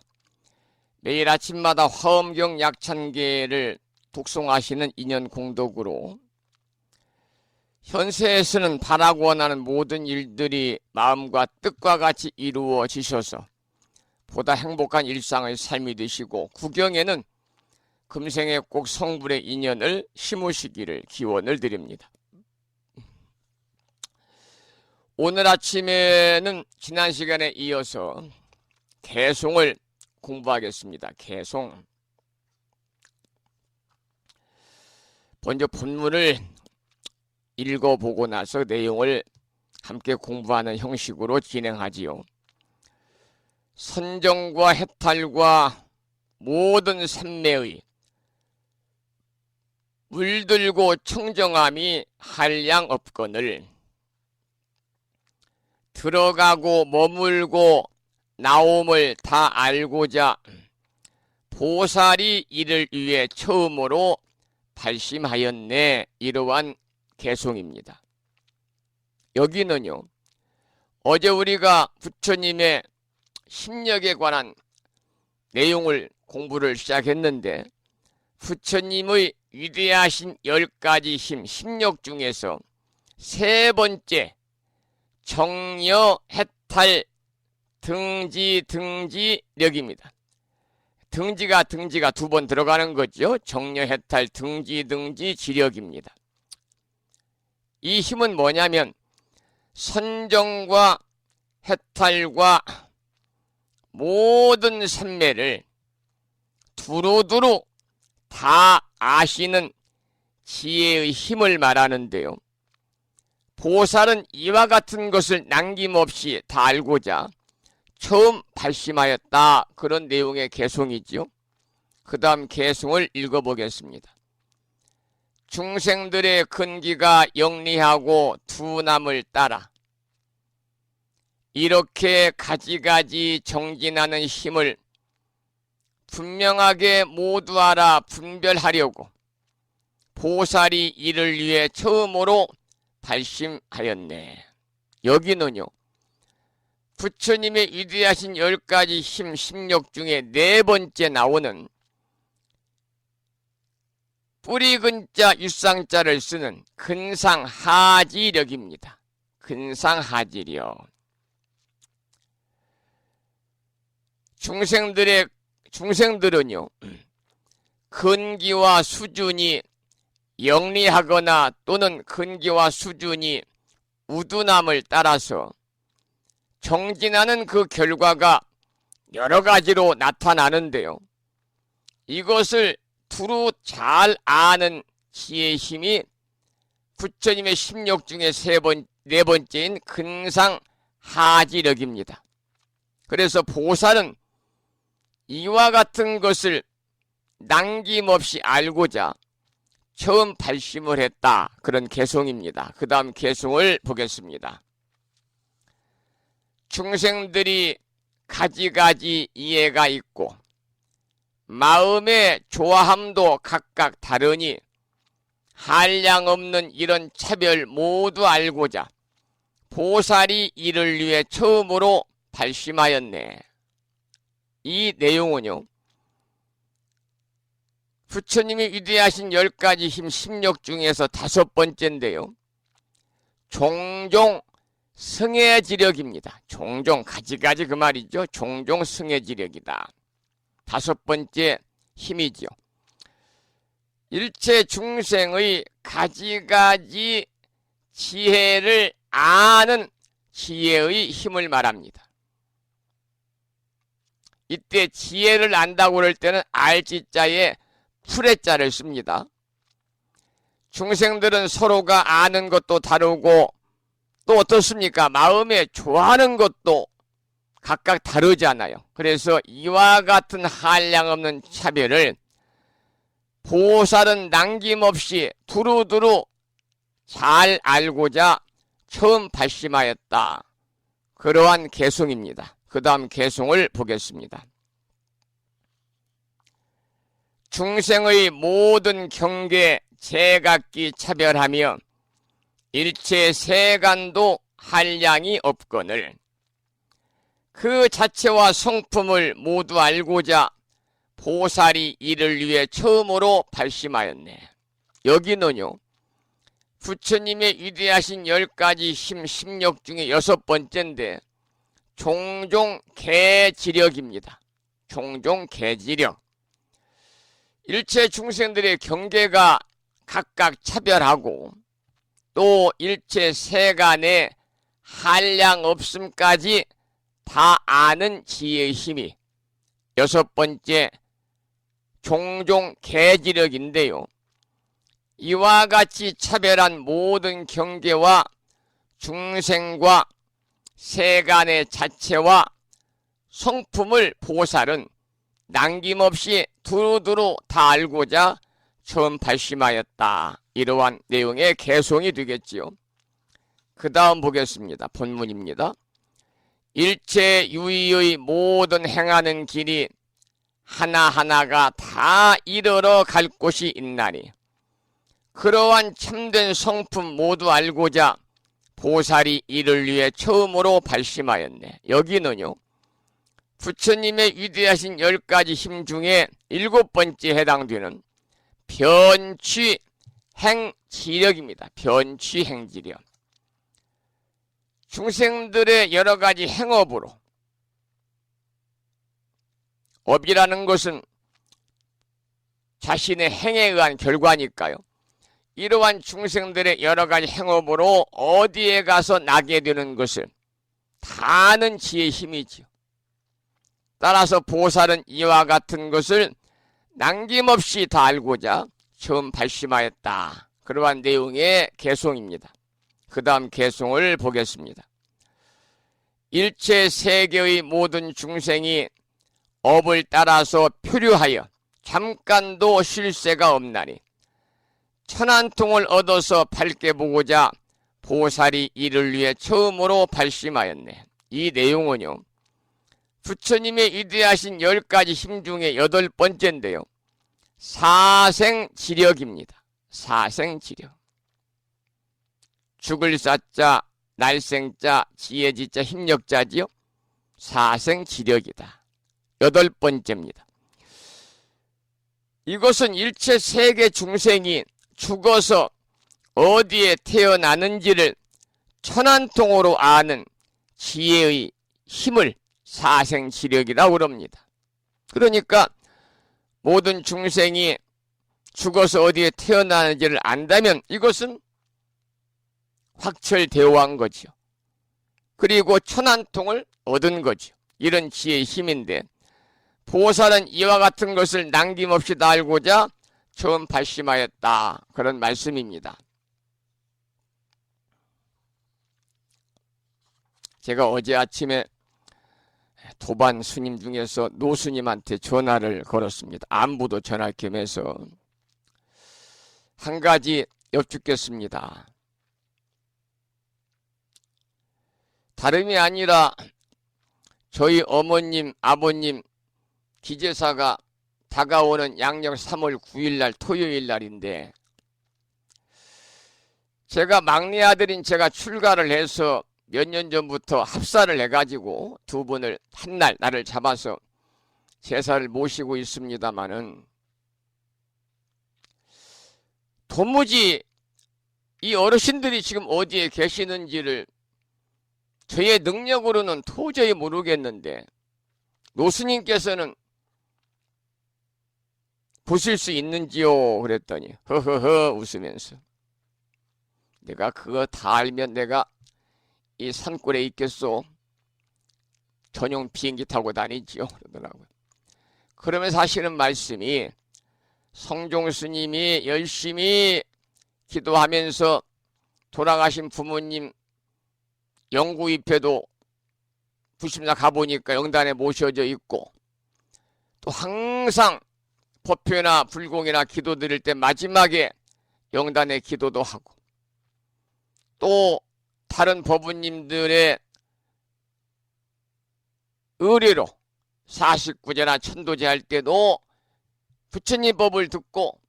매일 아침마다 화엄경 약찬계를 독송하시는 인연 공덕으로 현세에서는 바라고 원하는 모든 일들이 마음과 뜻과 같이 이루어지셔서 보다 행복한 일상의 삶이 되시고 구경에는 금생에 꼭 성불의 인연을 심으시기를 기원을 드립니다. 오늘 아침에는 지난 시간에 이어서 개송을 공부하겠습니다. 개송. 먼저 본문을 읽어보고 나서 내용을 함께 공부하는 형식으로 진행하지요. 선정과 해탈과 모든 삼매의 물들고 청정함이 한량 없거늘 들어가고 머물고 나옴을 다 알고자 보살이 이를 위해 처음으로 발심하였네. 이러한 개송입니다. 여기는요, 어제 우리가 부처님의 심력에 관한 내용을 공부를 시작했는데 부처님의 위대하신 10가지 힘, 심력 중에서 세 번째 정여, 해탈, 등지력입니다. 등지가 두 번 들어가는 거죠. 정여, 해탈, 등지, 지력입니다. 이 힘은 뭐냐면 선정과 해탈과 모든 삼매를 두루두루 다 아시는 지혜의 힘을 말하는데요. 보살은 이와 같은 것을 남김없이 다 알고자 처음 발심하였다. 그런 내용의 개송이지요. 그 다음 개송을 읽어보겠습니다. 중생들의 근기가 영리하고 둔함을 따라 이렇게 가지가지 정진하는 힘을 분명하게 모두 알아 분별하려고 보살이 이를 위해 처음으로 발심하였네. 여기는요, 부처님의 위대하신 10가지 힘, 심력 중에 네 번째 나오는 뿌리 근자 유쌍자를 쓰는 근상하지력입니다. 근상하지력. 중생들은요, 근기와 수준이 영리하거나 또는 근기와 수준이 우둔함을 따라서 정진하는 그 결과가 여러 가지로 나타나는데요. 이것을 두루 잘 아는 지혜의 힘이 부처님의 심력 중에 네 번째인 근상하지력입니다. 그래서 보살은 이와 같은 것을 남김없이 알고자 처음 발심을 했다. 그런 개송입니다. 그 다음 개송을 보겠습니다. 중생들이 가지가지 이해가 있고 마음의 조화함도 각각 다르니 한량 없는 이런 차별 모두 알고자 보살이 이를 위해 처음으로 발심하였네. 이 내용은요, 부처님이 위대하신 10가지 힘 심력 중에서 5번째인데요. 종종 승해지력입니다. 종종 가지가지 그 말이죠. 종종 승해지력이다. 다섯 번째 힘이지요. 일체 중생의 가지가지 지혜를 아는 지혜의 힘을 말합니다. 이때 지혜를 안다고 그럴 때는 알지자에 풀의자를 씁니다. 중생들은 서로가 아는 것도 다르고 또 어떻습니까? 마음에 좋아하는 것도 각각 다르잖아요. 그래서 이와 같은 한량없는 차별을 보살은 남김없이 두루두루 잘 알고자 처음 발심하였다. 그러한 개송입니다. 그 다음 개송을 보겠습니다. 중생의 모든 경계 제각기 차별하며 일체 세간도 한량이 없거늘 그 자체와 성품을 모두 알고자 보살이 이를 위해 처음으로 발심하였네. 여기는요, 부처님의 위대하신 10가지 힘, 심력 중에 6번째인데 종종 개지력입니다. 종종 개지력. 일체 중생들의 경계가 각각 차별하고 또 일체 세간의 한량 없음까지 다 아는 지혜의 힘이 6번째 종종 개지력인데요. 이와 같이 차별한 모든 경계와 중생과 세간의 자체와 성품을 보살은 남김없이 두루두루 다 알고자 처음 발심하였다. 이러한 내용의 개송이 되겠지요. 그 다음 보겠습니다. 본문입니다. 일체 유의의 모든 행하는 길이 하나하나가 다 이르러 갈 곳이 있나니 그러한 참된 성품 모두 알고자 보살이 이를 위해 처음으로 발심하였네. 여기는요, 부처님의 위대하신 10가지 힘 중에 7번째 해당되는 변취행지력입니다. 변취행지력. 중생들의 여러 가지 행업으로, 업이라는 것은 자신의 행에 의한 결과니까요. 이러한 중생들의 여러 가지 행업으로 어디에 가서 나게 되는 것을 다 아는 지혜의 힘이지요. 따라서 보살은 이와 같은 것을 남김없이 다 알고자 처음 발심하였다. 그러한 내용의 개송입니다. 그 다음 개송을 보겠습니다. 일체 세계의 모든 중생이 업을 따라서 표류하여 잠깐도 쉴 새가 없나니 천안통을 얻어서 밝게 보고자 보살이 이를 위해 처음으로 발심하였네. 이 내용은요, 부처님의 위대하신 10가지 힘 중에 8번째인데요. 사생지력입니다. 사생지력. 죽을 사자, 날생자, 지혜지자, 힘력자지요. 사생지력이다. 8번째입니다. 이것은 일체 세계 중생이 죽어서 어디에 태어나는지를 천안통으로 아는 지혜의 힘을 사생지력이라고 그럽니다. 그러니까 모든 중생이 죽어서 어디에 태어나는지를 안다면 이것은 확철대오한 거죠. 그리고 천안통을 얻은 거죠. 이런 지혜의 힘인데 보살은 이와 같은 것을 남김없이 다 알고자 처음 발심하였다. 그런 말씀입니다. 제가 어제 아침에 도반 스님 중에서 노 스님한테 전화를 걸었습니다. 안부도 전할 겸해서 한 가지 여쭙겠습니다. 다름이 아니라 저희 어머님, 아버님 기제사가 다가오는 양력 3월 9일날 토요일날인데 제가 막내 아들인 제가 출가를 해서 몇 년 전부터 합사를 해가지고 두 분을 한날 나를 잡아서 제사를 모시고 있습니다마는 도무지 이 어르신들이 지금 어디에 계시는지를 저의 능력으로는 도저히 모르겠는데 노스님께서는 보실 수 있는지요? 그랬더니 허허허 웃으면서 내가 그거 다 알면 내가 이 산골에 있겠소? 전용 비행기 타고 다니지요? 그러더라고요. 그러면서 하시는 말씀이 성종스님이 열심히 기도하면서 돌아가신 부모님 영구입회도 부심사 가보니까 영단에 모셔져 있고 또 항상 법회나 불공이나 기도 드릴 때 마지막에 영단에 기도도 하고 또 다른 법부님들의 의뢰로 49제나 천도제 할 때도 부처님 법을 듣고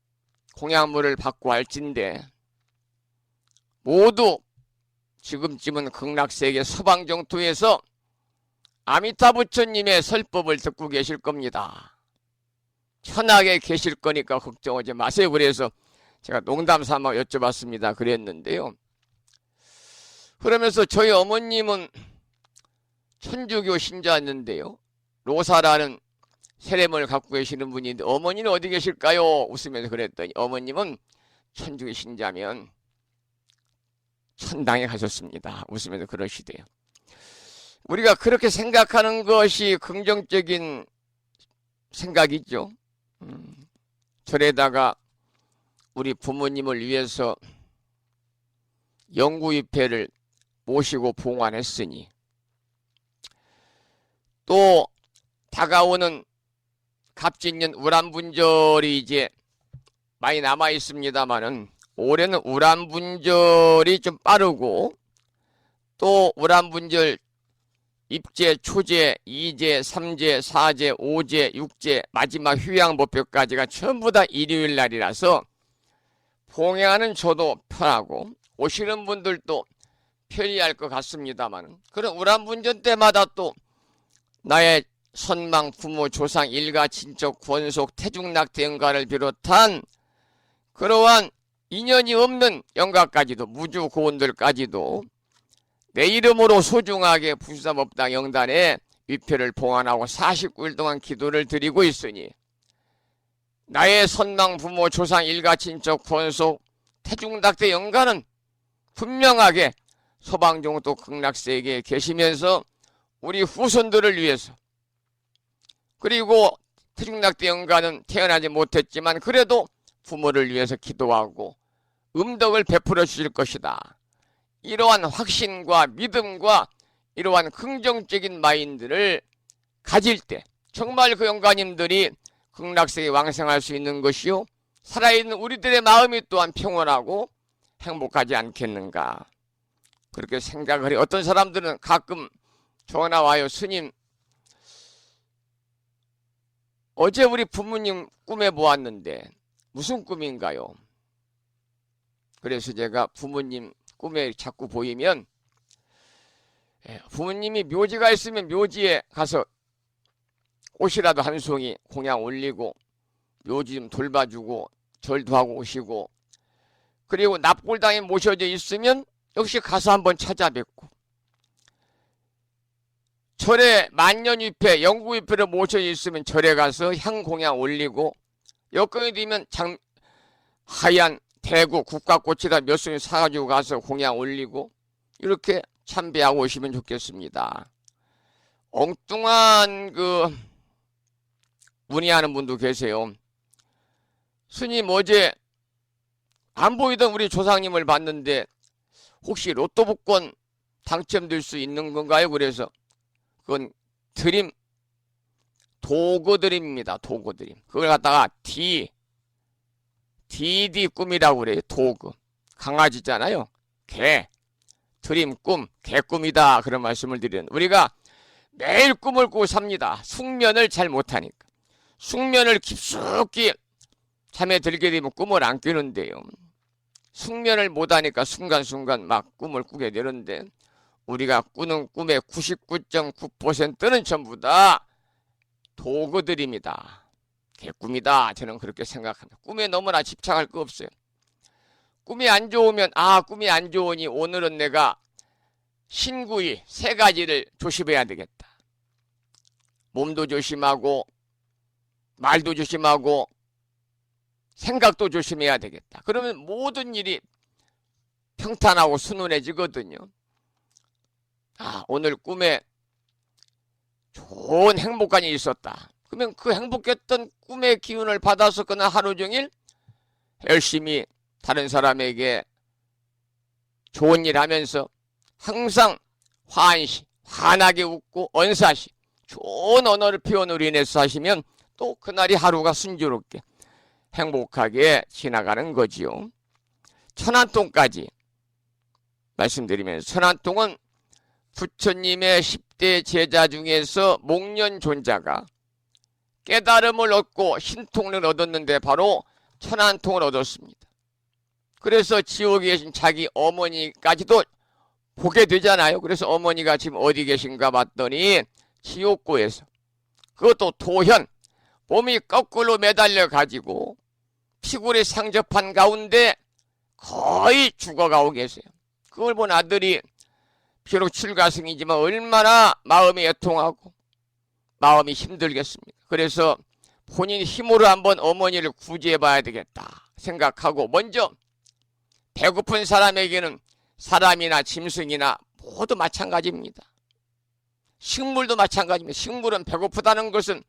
공양물을 받고 할진데 모두 지금쯤은 극락세계 서방정토에서 아미타 부처님의 설법을 듣고 계실 겁니다. 편하게 계실 거니까 걱정하지 마세요. 그래서 제가 농담 삼아 여쭤봤습니다. 그랬는데요. 그러면서 저희 어머님은 천주교 신자였는데요. 로사라는 세례문을 갖고 계시는 분인데 어머니는 어디 계실까요? 웃으면서 그랬더니 어머님은 천주교 신자면 천당에 가셨습니다. 웃으면서 그러시대요. 우리가 그렇게 생각하는 것이 긍정적인 생각이죠. 절에다가 우리 부모님을 위해서 영구입회를 모시고 봉안했으니 또 다가오는 갑진년 우람분절이 이제 많이 남아 있습니다만은 올해는 우람분절이 좀 빠르고 또 우람분절 입제, 초제, 이제, 삼제, 사제, 오제, 육제 마지막 휴양법회까지가 전부 다 일요일 날이라서 봉양하는 저도 편하고 오시는 분들도 편리할 것 같습니다만 그런 우람분전 때마다 또 나의 선망, 부모, 조상, 일가, 친척, 권속, 태중낙태 영가를 비롯한 그러한 인연이 없는 영가까지도 무주 고원들까지도 내 이름으로 소중하게 부수사법당 영단에 위패를 봉안하고 49일 동안 기도를 드리고 있으니 나의 선망, 부모, 조상, 일가, 친척, 권속, 태중낙태 영가는 분명하게 소방정토 극락세계에 계시면서 우리 후손들을 위해서 그리고 태중낙대 영가는 태어나지 못했지만 그래도 부모를 위해서 기도하고 음덕을 베풀어 주실 것이다. 이러한 확신과 믿음과 이러한 긍정적인 마인드를 가질 때 정말 그 영가님들이 극락세계에 왕생할 수 있는 것이요 살아있는 우리들의 마음이 또한 평온하고 행복하지 않겠는가 그렇게 생각을 해. 어떤 사람들은 가끔 전화 와요. 스님 어제 우리 부모님 꿈에 보았는데 무슨 꿈인가요? 그래서 제가 부모님 꿈에 자꾸 보이면 부모님이 묘지가 있으면 묘지에 가서 꽃이라도 한 송이 공양 올리고 묘지 좀 돌봐주고 절도 하고 오시고 그리고 납골당에 모셔져 있으면 역시 가서 한번 찾아뵙고 절에 만년위패, 영구위패를 모셔져 있으면 절에 가서 향공양 올리고 여건이 되면 하얀 대구 국화꽃이다 몇 송이 사가지고 가서 공양 올리고 이렇게 참배하고 오시면 좋겠습니다. 엉뚱한 그 문의하는 분도 계세요. 스님 어제 안 보이던 우리 조상님을 봤는데 혹시 로또 복권 당첨될 수 있는 건가요? 그래서 그건 드림 도그드림입니다. 도그드림. 그걸 갖다가 DD 꿈이라고 그래요. 도그. 강아지잖아요. 개. 드림 꿈. 개꿈이다. 그런 말씀을 드리는. 우리가 매일 꿈을 꾸고 삽니다. 숙면을 잘 못하니까. 숙면을 깊숙이 잠에 들게 되면 꿈을 안 꾸는데요. 숙면을 못하니까 순간순간 막 꿈을 꾸게 되는데 우리가 꾸는 꿈의 99.9%는 전부 다 도그들입니다. 개꿈이다. 저는 그렇게 생각합니다. 꿈에 너무나 집착할 거 없어요. 꿈이 안 좋으면 꿈이 안 좋으니 오늘은 내가 신구이 3가지를 조심해야 되겠다. 몸도 조심하고 말도 조심하고 생각도 조심해야 되겠다. 그러면 모든 일이 평탄하고 순운해지거든요. 오늘 꿈에 좋은 행복감이 있었다. 그러면 그 행복했던 꿈의 기운을 받아서 그날 하루 종일 열심히 다른 사람에게 좋은 일 하면서 항상 환하게 웃고 언사시 좋은 언어를 표현으로 인해서 하시면 또 그날이 하루가 순조롭게 행복하게 지나가는 거지요. 천안통까지 말씀드리면서, 천안통은 부처님의 10대 제자 중에서 목련존자가 깨달음을 얻고 신통을 얻었는데 바로 천안통을 얻었습니다. 그래서 지옥에 계신 자기 어머니까지도 보게 되잖아요. 그래서 어머니가 지금 어디 계신가 봤더니 지옥고에서, 그것도 도현, 몸이 거꾸로 매달려 가지고 피골이 상접한 가운데 거의 죽어가고 계세요. 그걸 본 아들이 비록 출가승이지만 얼마나 마음이 애통하고 마음이 힘들겠습니까? 그래서 본인 힘으로 한번 어머니를 구제해 봐야 되겠다 생각하고, 먼저 배고픈 사람에게는 사람이나 짐승이나 모두 마찬가지입니다. 식물도 마찬가지입니다. 식물은 배고프다는 것은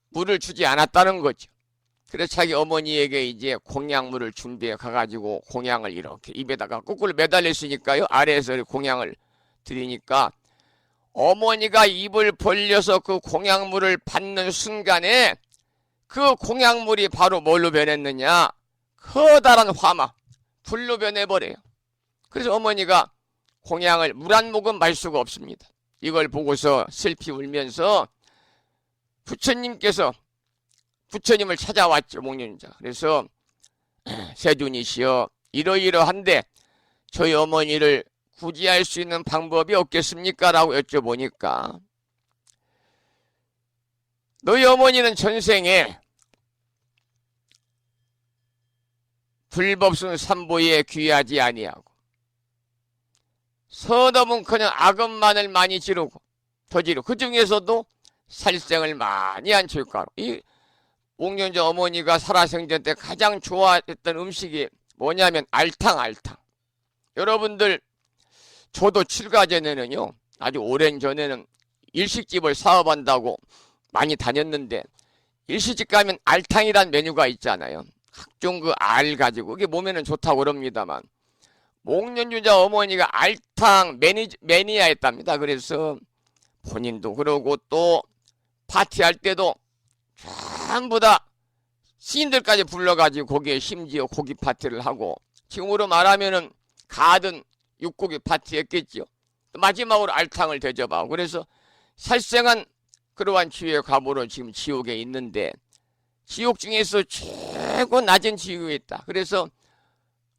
물을 주지 않았다는 거죠. 그래서 자기 어머니에게 이제 공양물을 준비해 가가지고 공양을 이렇게 입에다가 거꾸로 매달렸으니까요. 아래에서 공양을 드리니까 어머니가 입을 벌려서 그 공양물을 받는 순간에 그 공양물이 바로 뭘로 변했느냐? 커다란 화마, 불로 변해버려요. 그래서 어머니가 공양을 물 한 모금 마실 수가 없습니다. 이걸 보고서 슬피 울면서 부처님을 찾아왔죠, 목련자. 그래서 세존이시여, 이러이러한데 저희 어머니를 구제할 수 있는 방법이 없겠습니까? 라고 여쭤보니까, 너희 어머니는 전생에 불법승 삼보에 귀하지 아니하고 서너문커녕 악업만을 많이 지르고 저지르고 그 중에서도 살생을 많이 한 죄가로, 이 목련자 어머니가 살아생전 때 가장 좋아했던 음식이 뭐냐면 알탕. 여러분들, 저도 출가 전에는요, 아주 오랜 전에는 일식집을 사업한다고 많이 다녔는데, 일식집 가면 알탕이란 메뉴가 있잖아요. 각종 그 알 가지고, 그게 몸에는 좋다고 그럽니다만 목련주자 어머니가 알탕 매니아였답니다. 그래서 본인도 그러고 또 파티할 때도 전부 다 시인들까지 불러가지고 거기에 심지어 고기 파티를 하고, 지금으로 말하면은 가든 육고기 파티였겠죠. 마지막으로 알탕을 대접하고, 그래서 살생한 그러한 지위의 과보로 지금 지옥에 있는데, 지옥 중에서 최고 낮은 지옥에 있다. 그래서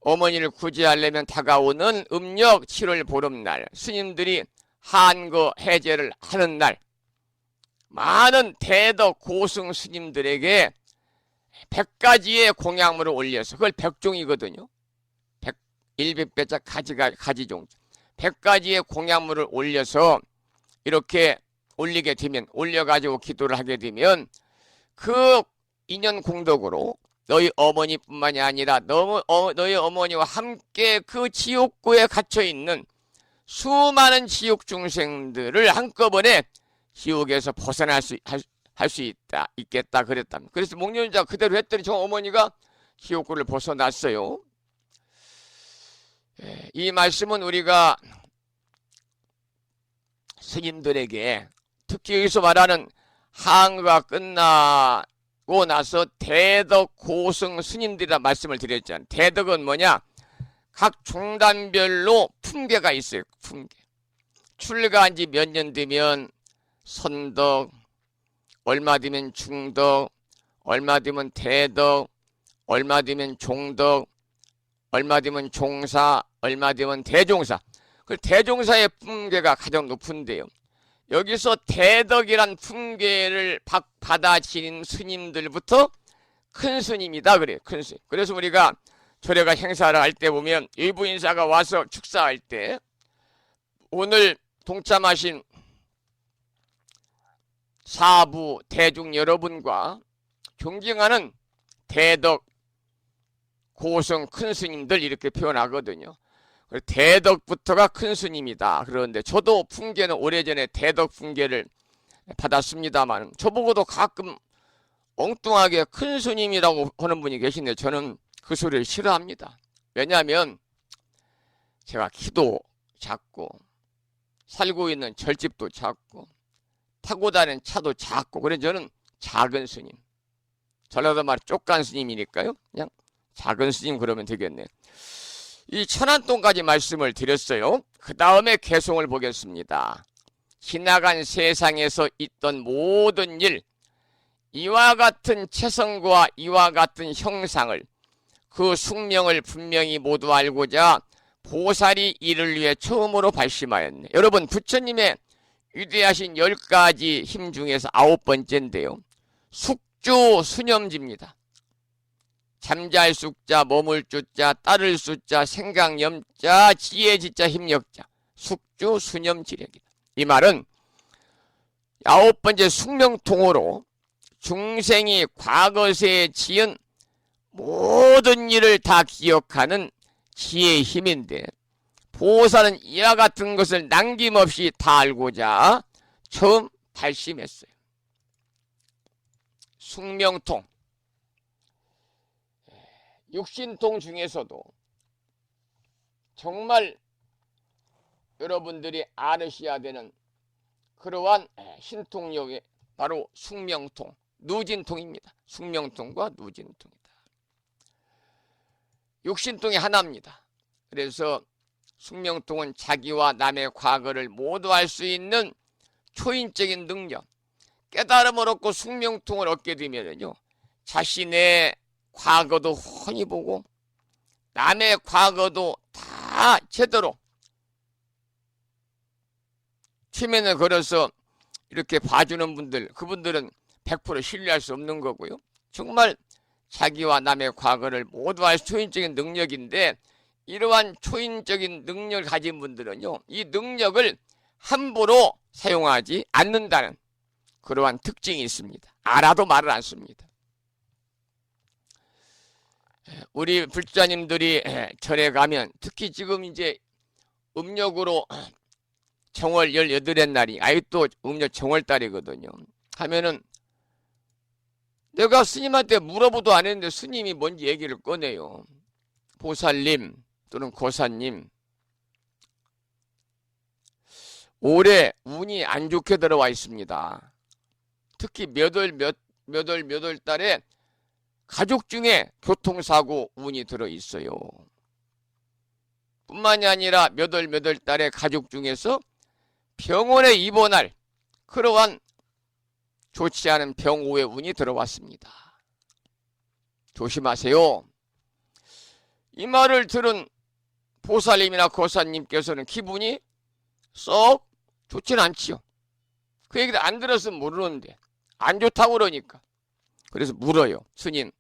어머니를 구제하려면 다가오는 음력 7월 보름날, 스님들이 한거 해제를 하는 날, 많은 대덕 고승 스님들에게 100가지의 공양물을 올려서, 그걸 백종이거든요. 100배자 가지종 100가지의 공양물을 올려서 이렇게 올리게 되면, 올려가지고 기도를 하게 되면 그 인연 공덕으로 너희 어머니뿐만이 아니라 너희 어머니와 함께 그 지옥고에 갇혀있는 수많은 지옥 중생들을 한꺼번에 지옥에서 벗어날 수 있겠다 그랬답니다. 그래서 목련자 그대로 했더니 저 어머니가 지옥고를 벗어났어요. 이 말씀은 우리가 스님들에게, 특히 여기서 말하는 한거가 끝나고 나서 대덕 고승 스님들이라 말씀을 드렸잖아요. 대덕은 뭐냐? 각 종단별로 품계가 있어요. 품계. 출가한 지 몇 년 되면 선덕, 얼마 되면 중덕, 얼마 되면 대덕, 얼마 되면 종덕, 얼마 되면 종사, 얼마 되면 대종사. 그 대종사의 품계가 가장 높은데요. 여기서 대덕이란 품계를 받아 지닌 스님들부터 큰 스님이다 그래요. 큰 스님. 그래서 우리가 절에가 행사를 할 때 보면 일부 인사가 와서 축사할 때 오늘 동참하신 사부 대중 여러분과 존경하는 대덕 고성 큰 스님들 이렇게 표현하거든요. 대덕부터가 큰 스님이다. 그런데 저도 풍계는 오래전에 대덕 풍계를 받았습니다만 저보고도 가끔 엉뚱하게 큰 스님이라고 하는 분이 계신데 저는 그 소리를 싫어합니다. 왜냐하면 제가 키도 작고 살고 있는 절집도 작고 타고 다니는 차도 작고 그래서 저는 작은 스님. 전라도 말 쪽간 스님이니까요. 그냥 작은 스님 그러면 되겠네. 이 천안동까지 말씀을 드렸어요. 그 다음에 개송을 보겠습니다. 지나간 세상에서 있던 모든 일, 이와 같은 체성과 이와 같은 형상을 그 숙명을 분명히 모두 알고자 보살이 이를 위해 처음으로 발심하였네. 여러분 부처님의 위대하신 10가지 힘 중에서 9번째인데요. 숙주 수념지입니다. 잠잘 숙자, 머물 주자, 따를 수자, 생각 염자, 지혜 지자, 힘력자. 숙주 수념지력이다. 이 말은 9번째 숙명통으로 중생이 과거세에 지은 모든 일을 다 기억하는 지혜의 힘인데 보살은 이와 같은 것을 남김없이 다 알고자 처음 발심했어요. 숙명통, 육신통 중에서도 정말 여러분들이 알으셔야 되는 그러한 신통력이 바로 숙명통, 누진통입니다. 숙명통과 누진통이다. 육신통이 하나입니다. 그래서 숙명통은 자기와 남의 과거를 모두 알 수 있는 초인적인 능력, 깨달음을 얻고 숙명통을 얻게 되면요, 자신의 과거도 훤히 보고 남의 과거도 다 제대로 최면을 걸어서 이렇게 봐주는 분들, 그분들은 100% 신뢰할 수 없는 거고요. 정말 자기와 남의 과거를 모두 알 초인적인 능력인데 이러한 초인적인 능력을 가진 분들은요, 이 능력을 함부로 사용하지 않는다는 그러한 특징이 있습니다. 알아도 말을 않습니다. 우리 불자님들이 절에 가면 특히 지금 이제 음력으로 정월 18의 날이 아직도 음력 정월달이거든요. 하면은 내가 스님한테 물어보도 안 했는데 스님이 뭔지 얘기를 꺼내요. 보살님 또는 고사님, 올해 운이 안 좋게 들어와 있습니다. 특히 몇 월 달에 가족 중에 교통사고 운이 들어 있어요. 뿐만이 아니라 몇 월 달에 가족 중에서 병원에 입원할 그러한 좋지 않은 병오의 운이 들어왔습니다. 조심하세요. 이 말을 들은 보살님이나 고사님께서는 기분이 썩 좋진 않지요. 그 얘기를 안 들었으면 모르는데 안 좋다고 그러니까. 그래서 물어요. 스님,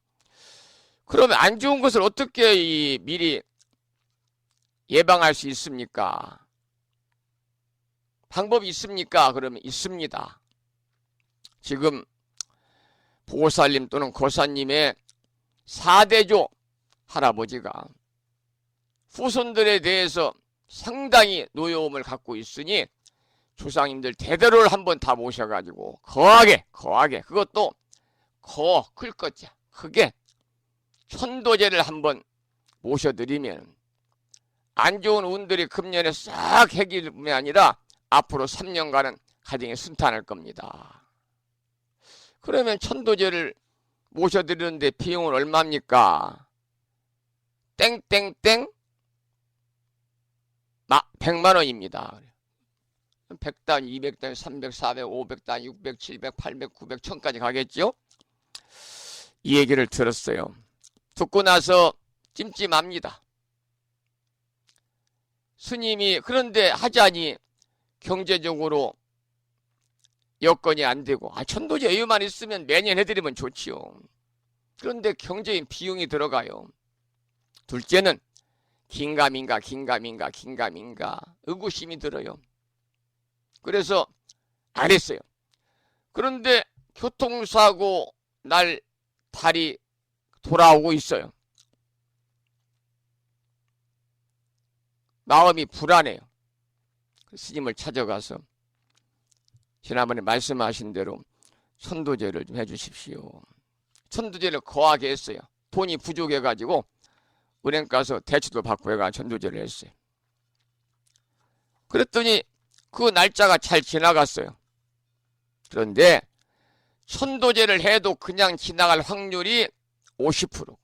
그러면 안 좋은 것을 어떻게 미리 예방할 수 있습니까? 방법이 있습니까? 그러면 있습니다. 지금 보살님 또는 고사님의 4대조 할아버지가 후손들에 대해서 상당히 노여움을 갖고 있으니 조상님들 대대로를 한번 다 모셔가지고 거하게 그것도 클 것자 크게 천도제를 한번 모셔드리면 안 좋은 운들이 금년에 싹 해결이 아니라 앞으로 3년간은 가정이 순탄할 겁니다. 그러면 천도제를 모셔드리는데 비용은 얼마입니까? 땡땡땡 100만 원입니다. 100단, 200단, 300, 400, 500단, 600, 700, 800, 900, 1000까지 가겠죠? 이 얘기를 들었어요. 듣고 나서 찜찜합니다. 스님이 그런데 하자니 경제적으로 여건이 안 되고 천도제 여유만 있으면 매년 해드리면 좋지요. 그런데 경제인 비용이 들어가요. 둘째는 긴가민가 의구심이 들어요. 그래서 안 했어요. 그런데 교통사고 날 달이 돌아오고 있어요. 마음이 불안해요. 스님을 찾아가서 지난번에 말씀하신 대로 천도제를 좀 해주십시오. 천도제를 거하게 했어요. 돈이 부족해가지고 은행 가서 대출도 받고 해가 천도제를 했어요. 그랬더니 그 날짜가 잘 지나갔어요. 그런데 천도제를 해도 그냥 지나갈 확률이 50%,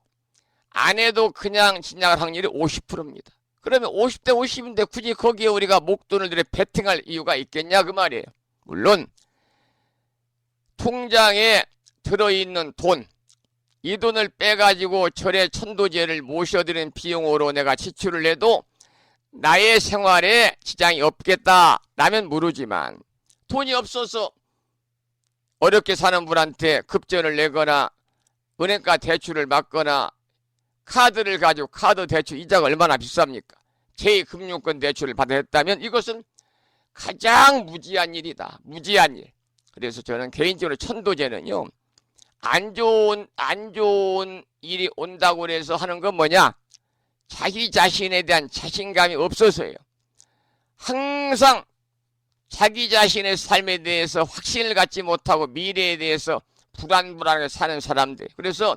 안 해도 그냥 지나갈 확률이 50%입니다. 그러면 50대 50인데 굳이 거기에 우리가 목돈을 들여 베팅할 이유가 있겠냐 그 말이에요. 물론 통장에 들어있는 돈, 이 돈을 빼가지고 절에 천도제를 모셔드리는 비용으로 내가 지출을 해도 나의 생활에 지장이 없겠다라면 모르지만, 돈이 없어서 어렵게 사는 분한테 급전을 내거나 은행가 대출을 받거나 카드를 가지고 카드 대출 이자가 얼마나 비쌉니까? 제2금융권 대출을 받아 했다면 이것은 가장 무지한 일이다. 무지한 일. 그래서 저는 개인적으로 천도제는요, 안 좋은 일이 온다고 해서 하는 건 뭐냐? 자기 자신에 대한 자신감이 없어서예요. 항상 자기 자신의 삶에 대해서 확신을 갖지 못하고 미래에 대해서 불안불안하게 사는 사람들. 그래서